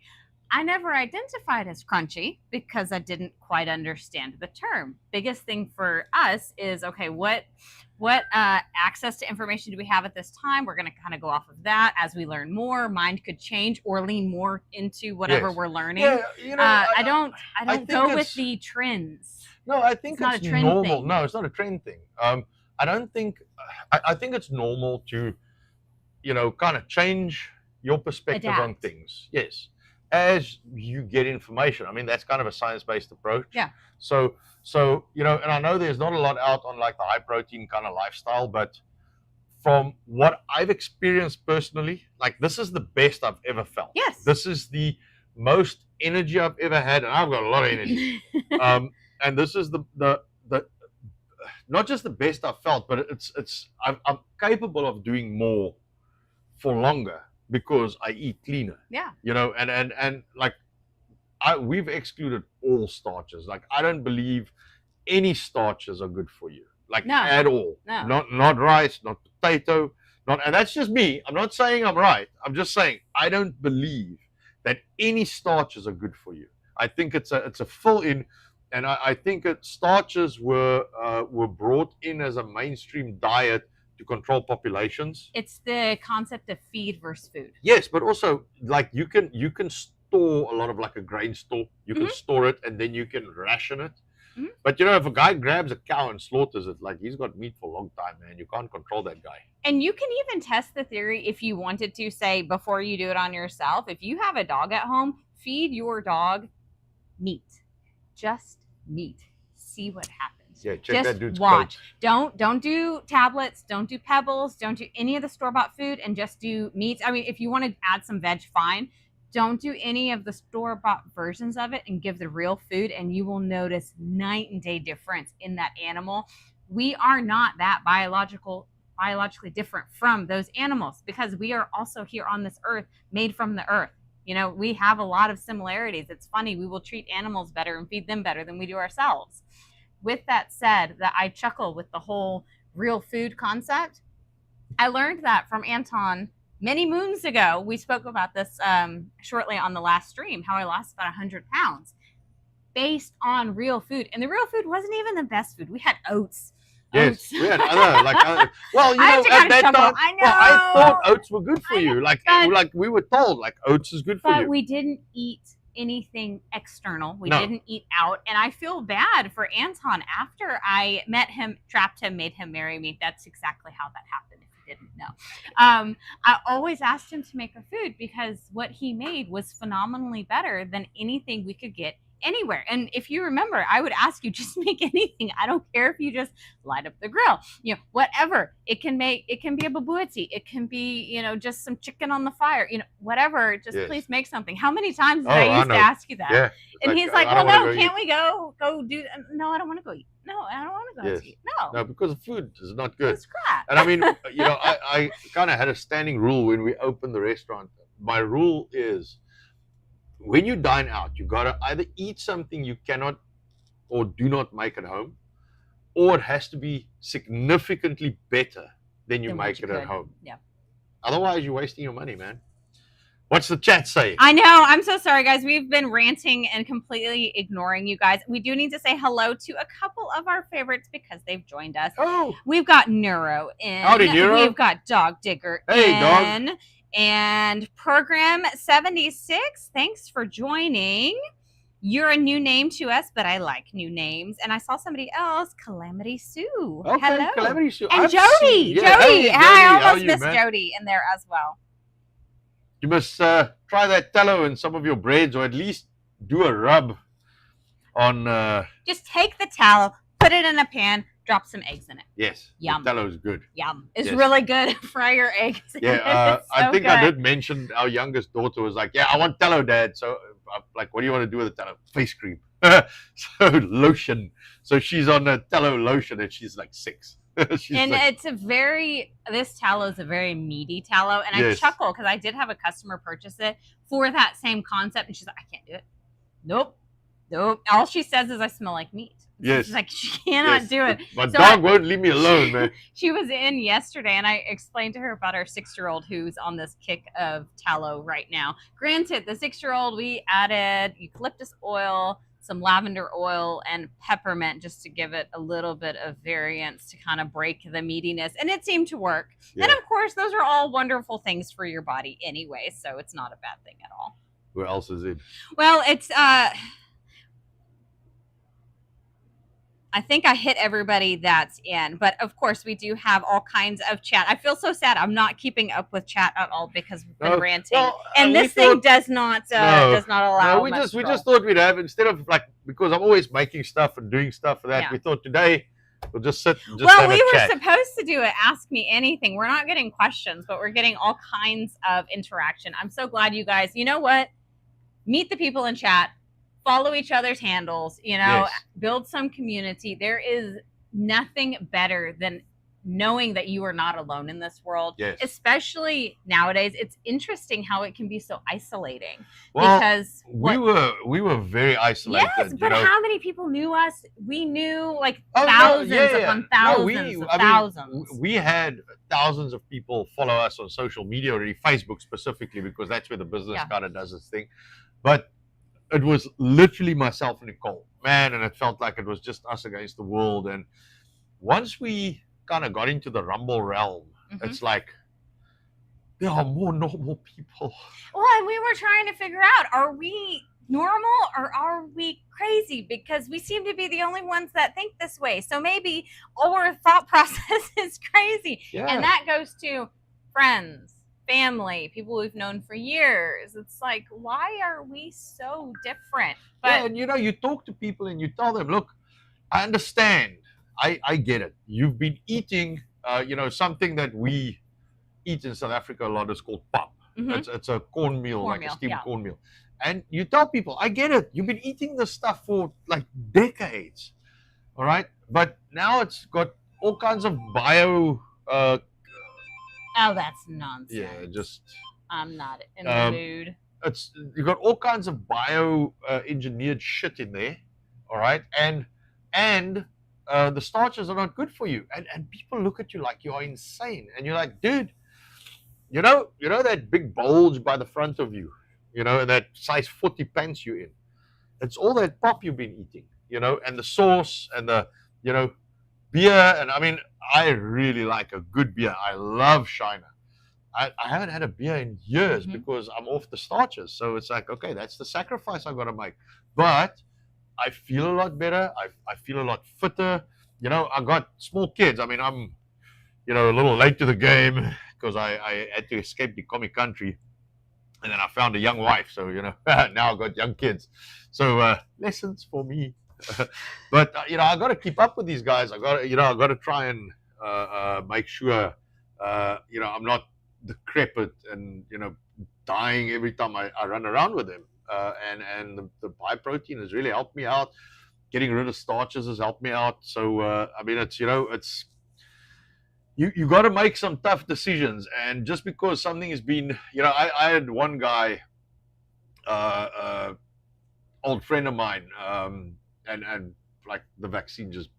Speaker 2: I never identified as crunchy because I didn't quite understand the term. Biggest thing for us is, okay, what access to information do we have at this time? We're going to kind of go off of that. As we learn more, mind could change or lean more into whatever
Speaker 1: Yes.
Speaker 2: we're learning.
Speaker 1: Yeah,
Speaker 2: I don't go
Speaker 1: think
Speaker 2: with the trends.
Speaker 1: No, I think
Speaker 2: It's not
Speaker 1: it's
Speaker 2: a trend
Speaker 1: normal.
Speaker 2: thing.
Speaker 1: No, it's not a trend thing. I don't think. I think it's normal to, kind of change your perspective on
Speaker 2: Adapt.
Speaker 1: things. Yes, as you get information. I mean, that's kind of a science-based approach.
Speaker 2: Yeah.
Speaker 1: So and I know there's not a lot out on like the high protein kind of lifestyle, but from what I've experienced personally, like, this is the best I've ever felt.
Speaker 2: Yes.
Speaker 1: This is the most energy I've ever had, and I've got a lot of energy. And this is the not just the best I've felt, but I'm capable of doing more for longer because I eat cleaner.
Speaker 2: Yeah.
Speaker 1: And like, we've excluded all starches. Like, I don't believe any starches are good for you, like,
Speaker 2: No.
Speaker 1: at all.
Speaker 2: No.
Speaker 1: Not rice, not potato, and that's just me. I'm not saying I'm right. I'm just saying I don't believe that any starches are good for you. I think it's a fill in. And I think starches were brought in as a mainstream diet to control populations.
Speaker 2: It's the concept of feed versus food.
Speaker 1: Yes, but also, like, you can store a lot of, like, a grain store. You can store it, and then you can ration it.
Speaker 2: Mhm.
Speaker 1: But if a guy grabs a cow and slaughters it, like, he's got meat for a long time, man. You can't control that guy.
Speaker 2: And you can even test the theory if you wanted to, say, before you do it on yourself. If you have a dog at home, feed your dog meat. Just meat. See what happens.
Speaker 1: Yeah, check
Speaker 2: just
Speaker 1: that dude's
Speaker 2: watch.
Speaker 1: coat.
Speaker 2: Don't do tablets, don't do pebbles, don't do any of the store-bought food, and just do meats. I mean, if you want to add some veg, fine. Don't do any of the store-bought versions of it, and give the real food, and you will notice night and day difference in that animal. We are not that biologically different from those animals, because we are also here on this earth, made from the earth. We have a lot of similarities. It's funny, we will treat animals better and feed them better than we do ourselves. With that said, that I chuckle with the whole real food concept. I learned that from Anton many moons ago. We spoke about this shortly on the last stream, how I lost about 100 pounds based on real food. And the real food wasn't even the best food. We had oats.
Speaker 1: Yes, we had other, well,
Speaker 2: I have to
Speaker 1: at
Speaker 2: kind of
Speaker 1: that
Speaker 2: chuckle.
Speaker 1: time,
Speaker 2: I know.
Speaker 1: well, I thought oats were good for
Speaker 2: I know,
Speaker 1: you. Like,
Speaker 2: but-
Speaker 1: we were told, like, oats is good for
Speaker 2: But
Speaker 1: you.
Speaker 2: we didn't eat anything external. We
Speaker 1: No.
Speaker 2: didn't eat out. And I feel bad for Anton. After I met him, trapped him, made him marry me. That's exactly how that happened, if you didn't know. I always asked him to make a food because what he made was phenomenally better than anything we could get anywhere. And if you remember, I would ask you, just make anything. I don't care if you just light up the grill, whatever. It can be a babuati. It can be, just some chicken on the fire, whatever. Just
Speaker 1: Yes.
Speaker 2: Please make something. How many times did
Speaker 1: Oh,
Speaker 2: I
Speaker 1: I
Speaker 2: used to
Speaker 1: know.
Speaker 2: ask you that?
Speaker 1: Yeah.
Speaker 2: And he's like,
Speaker 1: I
Speaker 2: well,
Speaker 1: don't wanna
Speaker 2: no,
Speaker 1: go
Speaker 2: can't
Speaker 1: eat.
Speaker 2: we go do that? No, I don't want to go eat. No, I don't want to go
Speaker 1: Yes.
Speaker 2: to eat. No,
Speaker 1: No, because the food is not good.
Speaker 2: it's crap.
Speaker 1: And I mean, I kind of had a standing rule when we opened the restaurant. My rule is, when you dine out, you got to either eat something you cannot or do not make at home, or it has to be significantly better than you
Speaker 2: Than what
Speaker 1: make
Speaker 2: you
Speaker 1: it at
Speaker 2: could.
Speaker 1: home.
Speaker 2: Yeah.
Speaker 1: Otherwise, you're wasting your money, man. What's the chat say?
Speaker 2: I know. I'm so sorry, guys. We've been ranting and completely ignoring you guys. We do need to say hello to a couple of our favorites because they've joined us.
Speaker 1: Oh,
Speaker 2: We've got Neuro in.
Speaker 1: howdy, Nero.
Speaker 2: We've got Dog Digger
Speaker 1: Hey,
Speaker 2: in.
Speaker 1: dog.
Speaker 2: And Program 76, thanks for joining. You're a new name to us, but I like new names. And I saw somebody else, Calamity Sue.
Speaker 1: Okay,
Speaker 2: Hello.
Speaker 1: Calamity Sue.
Speaker 2: And
Speaker 1: I've
Speaker 2: Jody.
Speaker 1: seen- yeah,
Speaker 2: Jody.
Speaker 1: hey,
Speaker 2: I
Speaker 1: Jody, how
Speaker 2: almost
Speaker 1: you,
Speaker 2: missed
Speaker 1: man?
Speaker 2: Jody in there as well.
Speaker 1: You must try that tallow in some of your breads, or at least do a rub on.
Speaker 2: Just take the tallow, put it in a pan, drop some eggs in it.
Speaker 1: Yes,
Speaker 2: Yum.
Speaker 1: the tallow is good.
Speaker 2: Yum. It's
Speaker 1: Yes.
Speaker 2: really good. Fry your eggs. in it.
Speaker 1: Yeah,
Speaker 2: It's
Speaker 1: I
Speaker 2: so
Speaker 1: think
Speaker 2: good.
Speaker 1: I did mention our youngest daughter was like, "Yeah, I want tallow, Dad." So I'm like, "What do you want to do with the tallow?" Face cream. So lotion. So she's on a tallow lotion, and she's like 6. She's
Speaker 2: And
Speaker 1: like,
Speaker 2: it's this tallow is a very meaty tallow. And
Speaker 1: Yes.
Speaker 2: I chuckle because I did have a customer purchase it for that same concept. And she's like, I can't do it. Nope. All she says is I smell like meat.
Speaker 1: Yes.
Speaker 2: She's like, she cannot
Speaker 1: yes,
Speaker 2: do it.
Speaker 1: My
Speaker 2: So
Speaker 1: dog won't leave me alone, man.
Speaker 2: She was in yesterday and I explained to her about our 6-year-old who's on this kick of tallow right now. Granted, the 6-year-old, we added eucalyptus oil, some lavender oil, and peppermint just to give it a little bit of variance to kind of break the meatiness. And it seemed to work.
Speaker 1: Yeah.
Speaker 2: And of course, those are all wonderful things for your body anyway. So it's not a bad thing at all.
Speaker 1: Who else is in?
Speaker 2: Well, it's I think I hit everybody that's in, but of course we do have all kinds of chat. I feel so sad. I'm not keeping up with chat at all because we've been
Speaker 1: No,
Speaker 2: ranting,
Speaker 1: well,
Speaker 2: and
Speaker 1: we
Speaker 2: this thing
Speaker 1: thought-
Speaker 2: does not allow.
Speaker 1: No, we
Speaker 2: much
Speaker 1: just
Speaker 2: scroll.
Speaker 1: thought we'd have, instead of like, because I'm always making stuff and doing stuff for that.
Speaker 2: Yeah.
Speaker 1: We thought today we'll just sit and just
Speaker 2: Well,
Speaker 1: have
Speaker 2: we
Speaker 1: a
Speaker 2: were
Speaker 1: chat.
Speaker 2: supposed to do it. Ask me anything. We're not getting questions, but we're getting all kinds of interaction. I'm so glad you guys. You know what? Meet the people in chat. Follow each other's handles. You know,
Speaker 1: Yes.
Speaker 2: build some community. There is nothing better than knowing that you are not alone in this world.
Speaker 1: Yes.
Speaker 2: Especially nowadays, it's interesting how it can be so isolating.
Speaker 1: Well,
Speaker 2: because
Speaker 1: we were very isolated.
Speaker 2: yes,
Speaker 1: you
Speaker 2: but
Speaker 1: know?
Speaker 2: how many people knew us? We knew like
Speaker 1: Oh, no,
Speaker 2: thousands
Speaker 1: yeah, yeah.
Speaker 2: upon
Speaker 1: No,
Speaker 2: thousands of
Speaker 1: I mean,
Speaker 2: thousands.
Speaker 1: we had thousands of people follow us on social media already, Facebook specifically, because that's where the business
Speaker 2: Yeah.
Speaker 1: kind of does its thing. But it was literally myself and Nicole, man, and it felt like it was just us against the world. And once we kind of got into the Rumble realm,
Speaker 2: Mhm.
Speaker 1: it's like there are more normal people.
Speaker 2: Well, and we were trying to figure out, are we normal or are we crazy? Because we seem to be the only ones that think this way. So maybe our thought process is crazy.
Speaker 1: Yeah.
Speaker 2: And that goes to friends, family, people we've known for years. It's like, why are we so different?
Speaker 1: Yeah,
Speaker 2: But
Speaker 1: and you know, you talk to people and you tell them, look, I understand. I get it. You've been eating, something that we eat in South Africa a lot is called pap.
Speaker 2: Mhm.
Speaker 1: It's a cornmeal, like a
Speaker 2: Cornmeal,
Speaker 1: steamed
Speaker 2: yeah.
Speaker 1: cornmeal. And you tell people, I get it. You've been eating this stuff for like decades. All right. But now it's got all kinds of bio,
Speaker 2: oh, that's nonsense.
Speaker 1: yeah, just,
Speaker 2: I'm not in
Speaker 1: Um,
Speaker 2: the mood.
Speaker 1: it's, you got all kinds of bio engineered shit in there. All right. And the starches are not good for you. And people look at you like you are insane. And you're like, dude, you know that big bulge by the front of you, and that size 40 pants you're in. It's all that pop you've been eating, and the sauce and the, beer. And I mean, I really like a good beer. I love Shiner. I haven't had a beer in years
Speaker 2: Mhm.
Speaker 1: because I'm off the starches. So it's like, okay, that's the sacrifice I've got to make. But I feel a lot better. I feel a lot fitter. I got small kids. I mean, I'm, a little late to the game because I had to escape the comic country. And then I found a young wife. So, now I've got young kids. So lessons for me. But, I got to keep up with these guys. I got to try and make sure, I'm not decrepit and, dying every time I run around with them. And the high protein has really helped me out. Getting rid of starches has helped me out. So I mean, it's it's you got to make some tough decisions. And just because something has been, I had one guy, old friend of mine, and like the vaccine just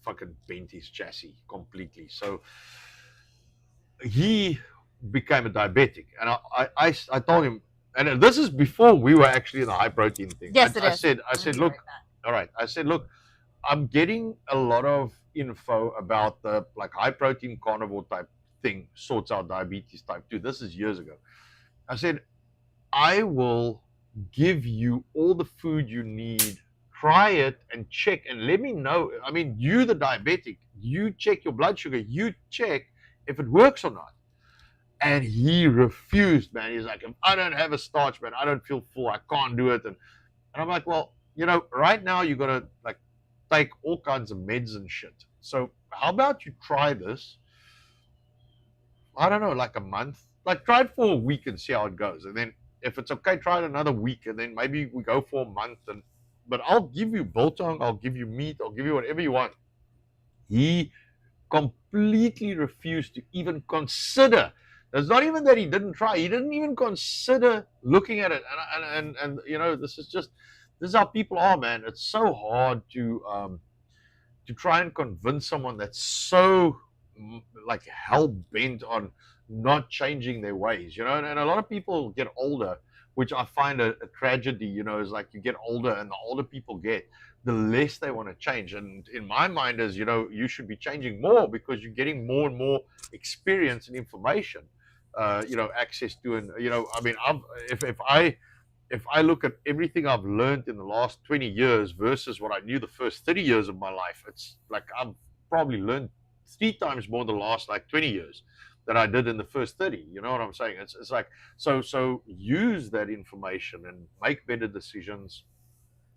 Speaker 1: fucking bent his chassis completely. So he became a diabetic, and I told him, and this is before we were actually in the high protein thing.
Speaker 2: Yes,
Speaker 1: I said, look, all right. I said, look, I'm getting a lot of info about the like high protein carnivore type thing sorts out diabetes type 2. This is years ago. I said, I will give you all the food you need. Try it and check and let me know. I mean, you, the diabetic, you check your blood sugar, you check if it works or not. And he refused, man. He's like, if I don't have a starch, man, I don't feel full. I can't do it. And I'm like, well, right now you got to like take all kinds of meds and shit. So how about you try this? I don't know, like a month. Like try it for a week and see how it goes. And then if it's okay, try it another week. And then maybe we go for a month. But I'll give you biltong, I'll give you meat, I'll give you whatever you want. He completely refused to even consider. It's not even that he didn't try. He didn't even consider looking at it. And this is how people are, man. It's so hard to try and convince someone that's so like hell bent on not changing their ways, and a lot of people get older, which I find a tragedy, is like you get older, and the older people get, the less they want to change. And in my mind is, you should be changing more because you're getting more and more experience and information, access to. And I mean, if I look at everything I've learned in the last 20 years versus what I knew the first 30 years of my life, it's like I've probably learned 3 times more the last like 20 years than I did in the first 30. You know what I'm saying? It's like, so use that information and make better decisions.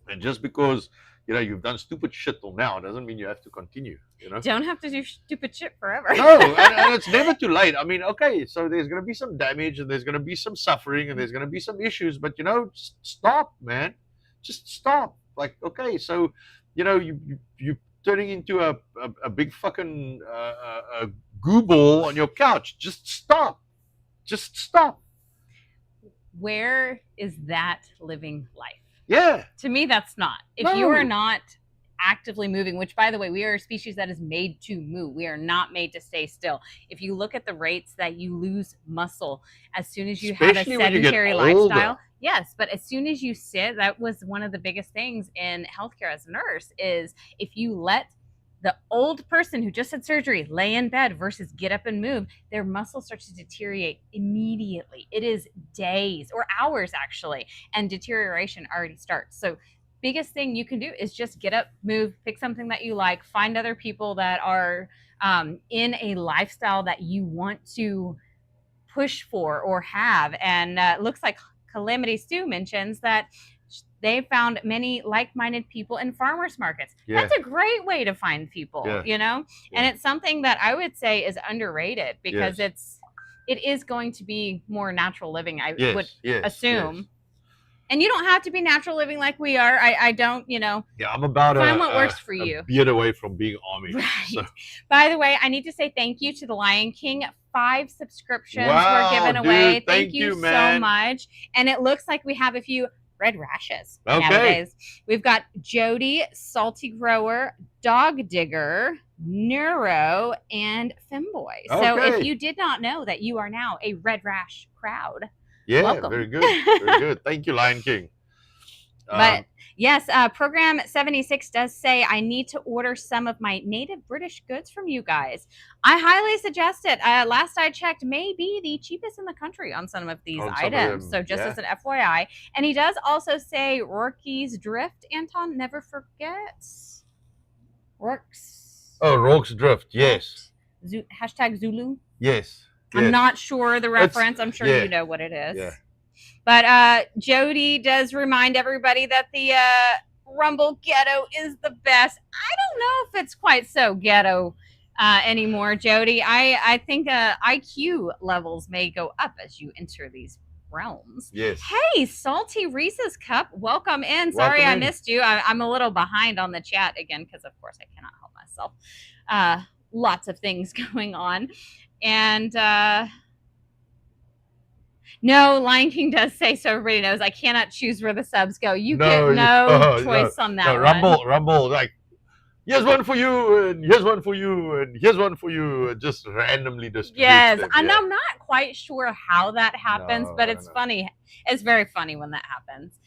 Speaker 1: And just because, you've done stupid shit till now doesn't mean you have to continue,
Speaker 2: Don't have to do stupid shit forever.
Speaker 1: No, and it's never too late. I mean, okay, so there's going to be some damage and there's going to be some suffering and there's going to be some issues, but stop, man. Just stop. Like, okay, so you turning into a big fucking goo ball on your couch. Just stop.
Speaker 2: Where is that living life?
Speaker 1: Yeah.
Speaker 2: To me, that's not. If you are not actively moving, which by the way, we are a species that is made to move. We are not made to stay still. If you look at the rates that you lose muscle as soon as you
Speaker 1: Especially
Speaker 2: have a sedentary
Speaker 1: when you get older.
Speaker 2: lifestyle. Yes, but as soon as you sit, that was one of the biggest things in healthcare as a nurse is if you let the old person who just had surgery lay in bed versus get up and move, their muscle starts to deteriorate immediately. It is days or hours actually, and deterioration already starts. So biggest thing you can do is just get up, move, pick something that you like, find other people that are in a lifestyle that you want to push for or have. And looks like Calamity Sue mentions that they found many like-minded people in farmers markets. Yeah. That's a great way to find people, and it's something that I would say is underrated because it is going to be more natural living, I would assume. Yes. And you don't have to be natural living like we are. I don't, Yeah,
Speaker 1: I'm about
Speaker 2: find what works for you.
Speaker 1: A beard away from being Amish.
Speaker 2: Right. So. By the way, I need to say thank you to the Lion King. 5 subscriptions were given away. Thank you so much. And it looks like we have a few red rashes nowadays. We've got Jody, Salty Grower, Dog Digger, Neuro, and Femboy. So if you did not know that you are now a red rash crowd, welcome.
Speaker 1: Very good. Very good. Thank you, Lion King.
Speaker 2: But yes, Program 76 does say I need to order some of my native British goods from you guys. I highly suggest it. Last I checked, may be the cheapest in the country on some of these items. So just as an FYI. And he does also say Rourke's Drift. Anton, never forgets. Rourke's.
Speaker 1: Oh, Rourke's Drift. Yes.
Speaker 2: Hashtag Zulu.
Speaker 1: Yes.
Speaker 2: I'm not sure the reference. I'm sure you know what it is. Yeah. But Jody does remind everybody that the Rumble Ghetto is the best. I don't know if it's quite so ghetto anymore, Jody. I think IQ levels may go up as you enter these realms.
Speaker 1: Yes.
Speaker 2: Hey, Salty Reese's Cup, welcome in. Sorry I missed you. I'm a little behind on the chat again because, of course, I cannot help myself. Lots of things going on. And no, Lion King does say so. Everybody knows I cannot choose where the subs go. You get no choice on that.
Speaker 1: Rumble, like here's one for you, and here's one for you, and here's one for you, and just randomly distributes
Speaker 2: Yes,
Speaker 1: them.
Speaker 2: and
Speaker 1: Yeah.
Speaker 2: I'm not quite sure how that happens,
Speaker 1: No,
Speaker 2: but
Speaker 1: I
Speaker 2: it's
Speaker 1: don't know.
Speaker 2: funny. It's very funny when that happens.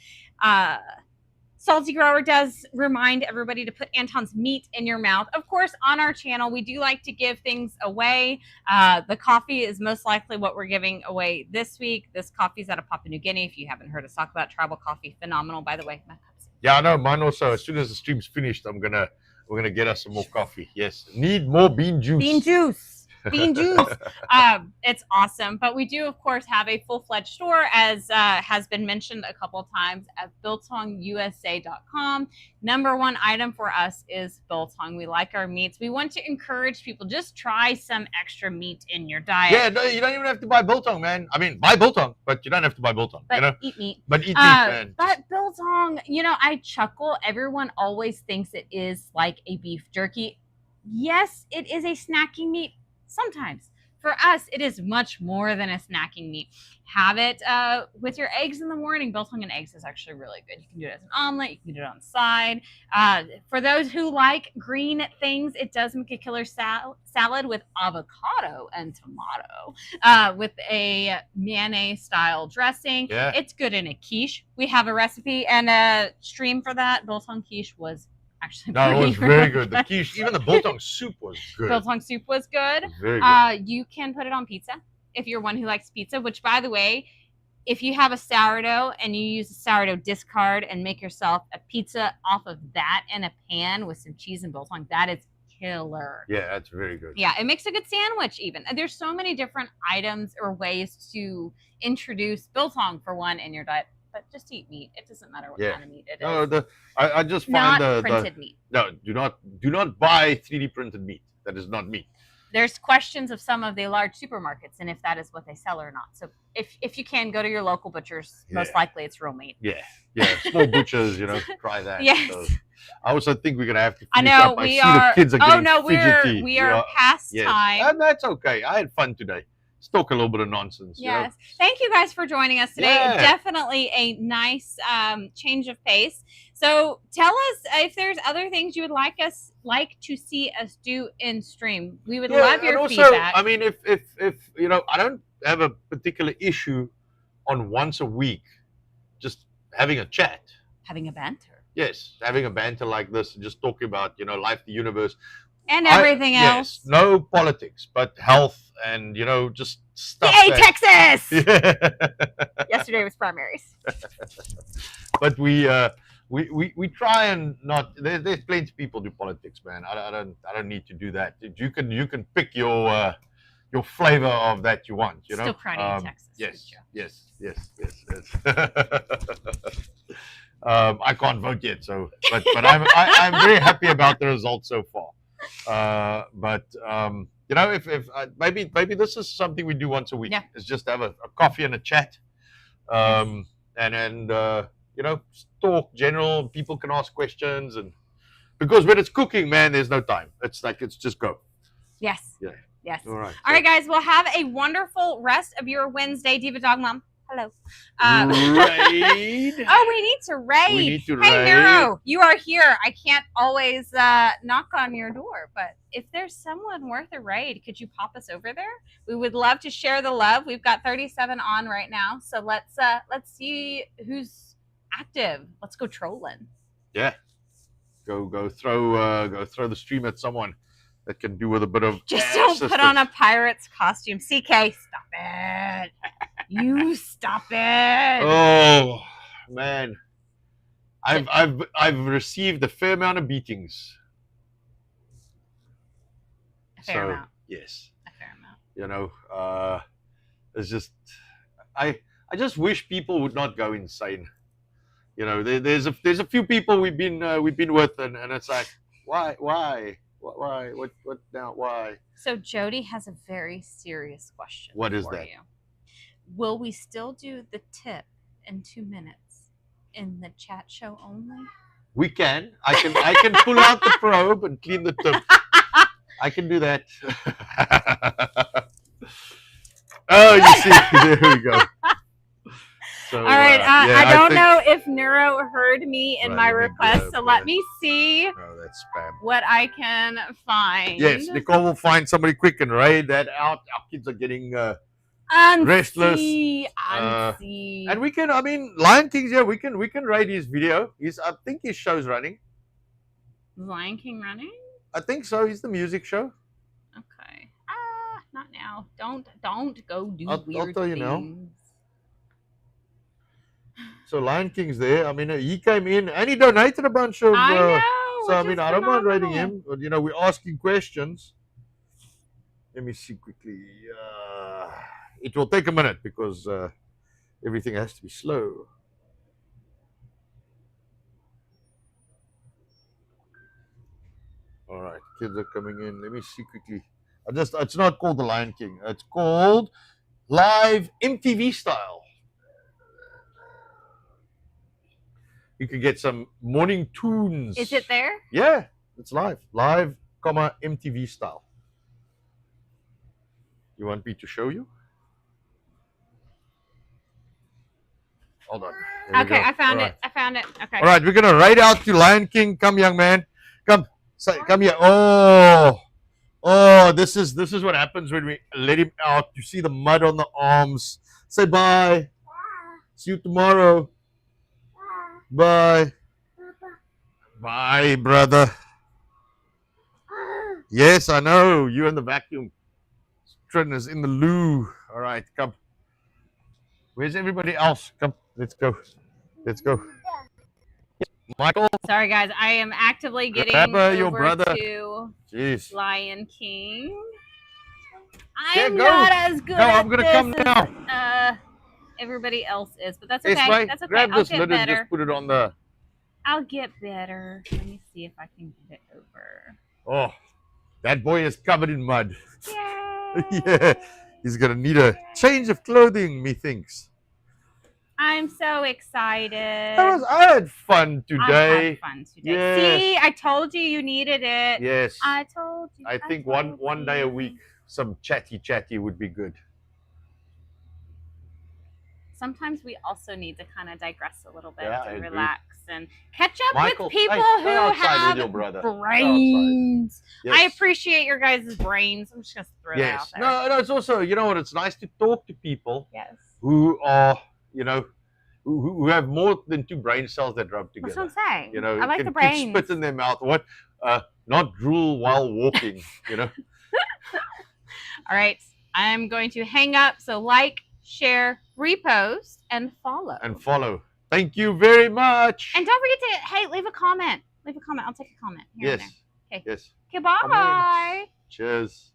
Speaker 2: Salty Grower does remind everybody to put Anton's meat in your mouth. Of course, on our channel, we do like to give things away. The coffee is most likely what we're giving away this week. This coffee is out of Papua New Guinea. If you haven't heard us talk about tribal coffee, phenomenal, by the way.
Speaker 1: Yeah, I know. Mine also. As soon as the stream's finished, we're gonna get us some more coffee. Yes, need more bean juice.
Speaker 2: Bean juice. Bean juice. It's awesome. But we do, of course, have a full-fledged store, as has been mentioned a couple of times, at biltongusa.com. Number one item for us is biltong. We like our meats. We want to encourage people, just try some extra meat in your diet.
Speaker 1: Yeah, no, you don't even have to buy biltong, man. I mean, buy biltong, but you don't have to buy biltong.
Speaker 2: But
Speaker 1: you know,
Speaker 2: eat meat.
Speaker 1: but eat meat, man.
Speaker 2: But biltong, I chuckle. Everyone always thinks it is like a beef jerky. Yes, it is a snacking meat. Sometimes. For us, it is much more than a snacking meat. Have it with your eggs in the morning. Biltong and eggs is actually really good. You can do it as an omelet. You can do it on the side. For those who like green things, it does make a killer salad with avocado and tomato with a mayonnaise-style dressing.
Speaker 1: Yeah.
Speaker 2: It's good in a quiche. We have a recipe and a stream for that. Biltong quiche was actually
Speaker 1: No, it was very good. The quiche, even the biltong soup was good.
Speaker 2: Biltong soup was good.
Speaker 1: Very good.
Speaker 2: You can put it on pizza if you're one who likes pizza, which, by the way, if you have a sourdough and you use a sourdough discard and make yourself a pizza off of that in a pan with some cheese and biltong, that is killer.
Speaker 1: Yeah, that's very good.
Speaker 2: Yeah, it makes a good sandwich even. And there's so many different items or ways to introduce biltong, for one, in your diet. But just eat meat. It doesn't matter what kind of meat it is.
Speaker 1: No, I just
Speaker 2: Not
Speaker 1: find
Speaker 2: printed meat.
Speaker 1: No, do not buy 3D printed meat. That is not meat.
Speaker 2: There's questions of some of the large supermarkets and if that is what they sell or not. So if you can, go to your local butchers. Most likely it's real meat.
Speaker 1: Yeah, small butchers, try that.
Speaker 2: Yes.
Speaker 1: So, I also think we're gonna have to.
Speaker 2: I know
Speaker 1: up.
Speaker 2: we
Speaker 1: I see
Speaker 2: are.
Speaker 1: The kids are
Speaker 2: Oh
Speaker 1: getting
Speaker 2: no,
Speaker 1: fidgety.
Speaker 2: we are past time.
Speaker 1: And that's okay. I had fun today. Let's talk a little bit of nonsense.
Speaker 2: Yes. Thank you guys for joining us today.
Speaker 1: Yeah.
Speaker 2: Definitely a nice change of pace. So tell us if there's other things you would like to see us do in stream. We would love your
Speaker 1: also,
Speaker 2: feedback.
Speaker 1: I mean, if I don't have a particular issue on once a week, just having a chat.
Speaker 2: Having a banter.
Speaker 1: Yes, having a banter like this and just talking about, life, the universe.
Speaker 2: And everything else.
Speaker 1: Yes, no politics, but health and, just stuff.
Speaker 2: Yay, Texas!
Speaker 1: Yeah.
Speaker 2: Yesterday was primaries.
Speaker 1: But we try and not. There's plenty of people do politics, man. I don't need to do that. You can pick your flavor of that you want.
Speaker 2: Still proud of you, Texas.
Speaker 1: Yes. I can't vote yet, but I'm very happy about the results so far. If maybe this is something we do once a week.
Speaker 2: Yeah.
Speaker 1: Is just have a coffee and a chat, and talk general. People can ask questions, and because when it's cooking, man, there's no time. It's just go.
Speaker 2: Yes.
Speaker 1: Yeah.
Speaker 2: Yes.
Speaker 1: All right.
Speaker 2: All right, guys. Well, have a wonderful rest of your Wednesday, Diva Dog Mom. Hello.
Speaker 1: Raid.
Speaker 2: Oh, we need to raid.
Speaker 1: We need to
Speaker 2: Hey,
Speaker 1: raid.
Speaker 2: Nero, you are here. I can't always knock on your door, but if there's someone worth a raid, could you pop us over there? We would love to share the love. We've got 37 on right now, so let's see who's active. Let's go trolling.
Speaker 1: Yeah. Go throw the stream at someone that can do with a bit of.
Speaker 2: Just don't put on a pirate's costume. CK, stop it. You stop it.
Speaker 1: Oh man, I've received a fair amount of beatings.
Speaker 2: A fair amount.
Speaker 1: Yes.
Speaker 2: A fair amount.
Speaker 1: It's just I just wish people would not go insane. There's a few people we've been with, and it's like, why, what now, why?
Speaker 2: So Jody has a very serious question.
Speaker 1: What is
Speaker 2: for
Speaker 1: that?
Speaker 2: You. Will we still do the tip in 2 minutes in the chat show only?
Speaker 1: We can. I can pull out the probe and clean the tip. I can do that. Oh, you see, there we go. So,
Speaker 2: all right.
Speaker 1: yeah,
Speaker 2: I don't know if Neuro heard me in
Speaker 1: Right,
Speaker 2: my
Speaker 1: let me
Speaker 2: request,
Speaker 1: grab
Speaker 2: so let
Speaker 1: that.
Speaker 2: me see.
Speaker 1: Oh, that's spam.
Speaker 2: what I can find.
Speaker 1: Yes, Nicole will find somebody quick and raid that out. Our kids are getting restless.
Speaker 2: Antsy.
Speaker 1: And we can, I mean, Lion King's here. We can raid his video. I think his show's running.
Speaker 2: Lion King running?
Speaker 1: I think so. He's the music show.
Speaker 2: Okay. Not now. Don't go do
Speaker 1: I'll
Speaker 2: weird
Speaker 1: tell you
Speaker 2: things.
Speaker 1: now. So Lion King's there. I mean, he came in and he donated a bunch of.
Speaker 2: I know.
Speaker 1: So I
Speaker 2: which
Speaker 1: mean,
Speaker 2: is
Speaker 1: I don't mind rating
Speaker 2: phenomenal.
Speaker 1: him. But, you know, we're asking questions. Let me see quickly. It will take a minute because everything has to be slow. All right, kids are coming in. Let me see quickly. It's not called the Lion King. It's called Live MTV Style. You can get some morning tunes.
Speaker 2: Is it there?
Speaker 1: Yeah, it's live. Live, MTV Style. You want me to show you? Hold on. Here we
Speaker 2: Okay,
Speaker 1: go.
Speaker 2: I found
Speaker 1: All
Speaker 2: it.
Speaker 1: right.
Speaker 2: I found it. Okay.
Speaker 1: All right, we're gonna raid out to Lion King. Come, young man. Come, come here. Oh, this is what happens when we let him out. You see the mud on the arms. Say bye. See you tomorrow. Bye. Bye, brother. Yes, I know. You and the vacuum. Trin is in the loo. All right, come. Where's everybody else? Come, let's go. Let's go. Michael,
Speaker 2: Sorry, guys. I am actively getting
Speaker 1: grab your
Speaker 2: over
Speaker 1: brother.
Speaker 2: to
Speaker 1: Jeez.
Speaker 2: Lion King.
Speaker 1: Yeah,
Speaker 2: I'm
Speaker 1: go.
Speaker 2: not as good
Speaker 1: No,
Speaker 2: at
Speaker 1: I'm gonna
Speaker 2: this
Speaker 1: come
Speaker 2: as,
Speaker 1: now.
Speaker 2: everybody else is, but that's
Speaker 1: Yes,
Speaker 2: okay.
Speaker 1: mate.
Speaker 2: That's okay.
Speaker 1: Grab
Speaker 2: I'll
Speaker 1: this
Speaker 2: get
Speaker 1: lid and
Speaker 2: better.
Speaker 1: just put it on the.
Speaker 2: I'll get better. Let me see if I can get it over.
Speaker 1: Oh, that boy is covered in mud.
Speaker 2: Yay!
Speaker 1: Yeah, he's gonna need a change of clothing, methinks.
Speaker 2: I'm so excited.
Speaker 1: I had fun
Speaker 2: I
Speaker 1: today.
Speaker 2: had fun today.
Speaker 1: Yeah.
Speaker 2: See, I told you needed it.
Speaker 1: Yes.
Speaker 2: I told you.
Speaker 1: I think one day a week, some chatty would be good.
Speaker 2: Sometimes we also need to kind of digress a little bit
Speaker 1: Yeah, I
Speaker 2: and
Speaker 1: agree.
Speaker 2: relax and catch up
Speaker 1: Michael,
Speaker 2: with people
Speaker 1: hey,
Speaker 2: who
Speaker 1: go outside with
Speaker 2: have
Speaker 1: your brother. Go
Speaker 2: brains.
Speaker 1: Yes.
Speaker 2: I appreciate your guys' brains. I'm just gonna throw that out
Speaker 1: Yes.
Speaker 2: there.
Speaker 1: No, it's also, you know what, it's nice to talk to people
Speaker 2: Yes.
Speaker 1: who are, you know, who have more than two brain cells that rub
Speaker 2: That's
Speaker 1: together.
Speaker 2: what I'm saying.
Speaker 1: You know,
Speaker 2: I like
Speaker 1: can
Speaker 2: the
Speaker 1: keep
Speaker 2: brains.
Speaker 1: spit in their mouth. What? Not drool while walking. You know.
Speaker 2: All right. I'm going to hang up. So like, share, repost, and follow.
Speaker 1: And follow. Thank you very much.
Speaker 2: And don't forget to, hey, leave a comment. Leave a comment. I'll take a comment here
Speaker 1: yes.
Speaker 2: and there. Okay.
Speaker 1: Yes.
Speaker 2: Goodbye.
Speaker 1: Cheers.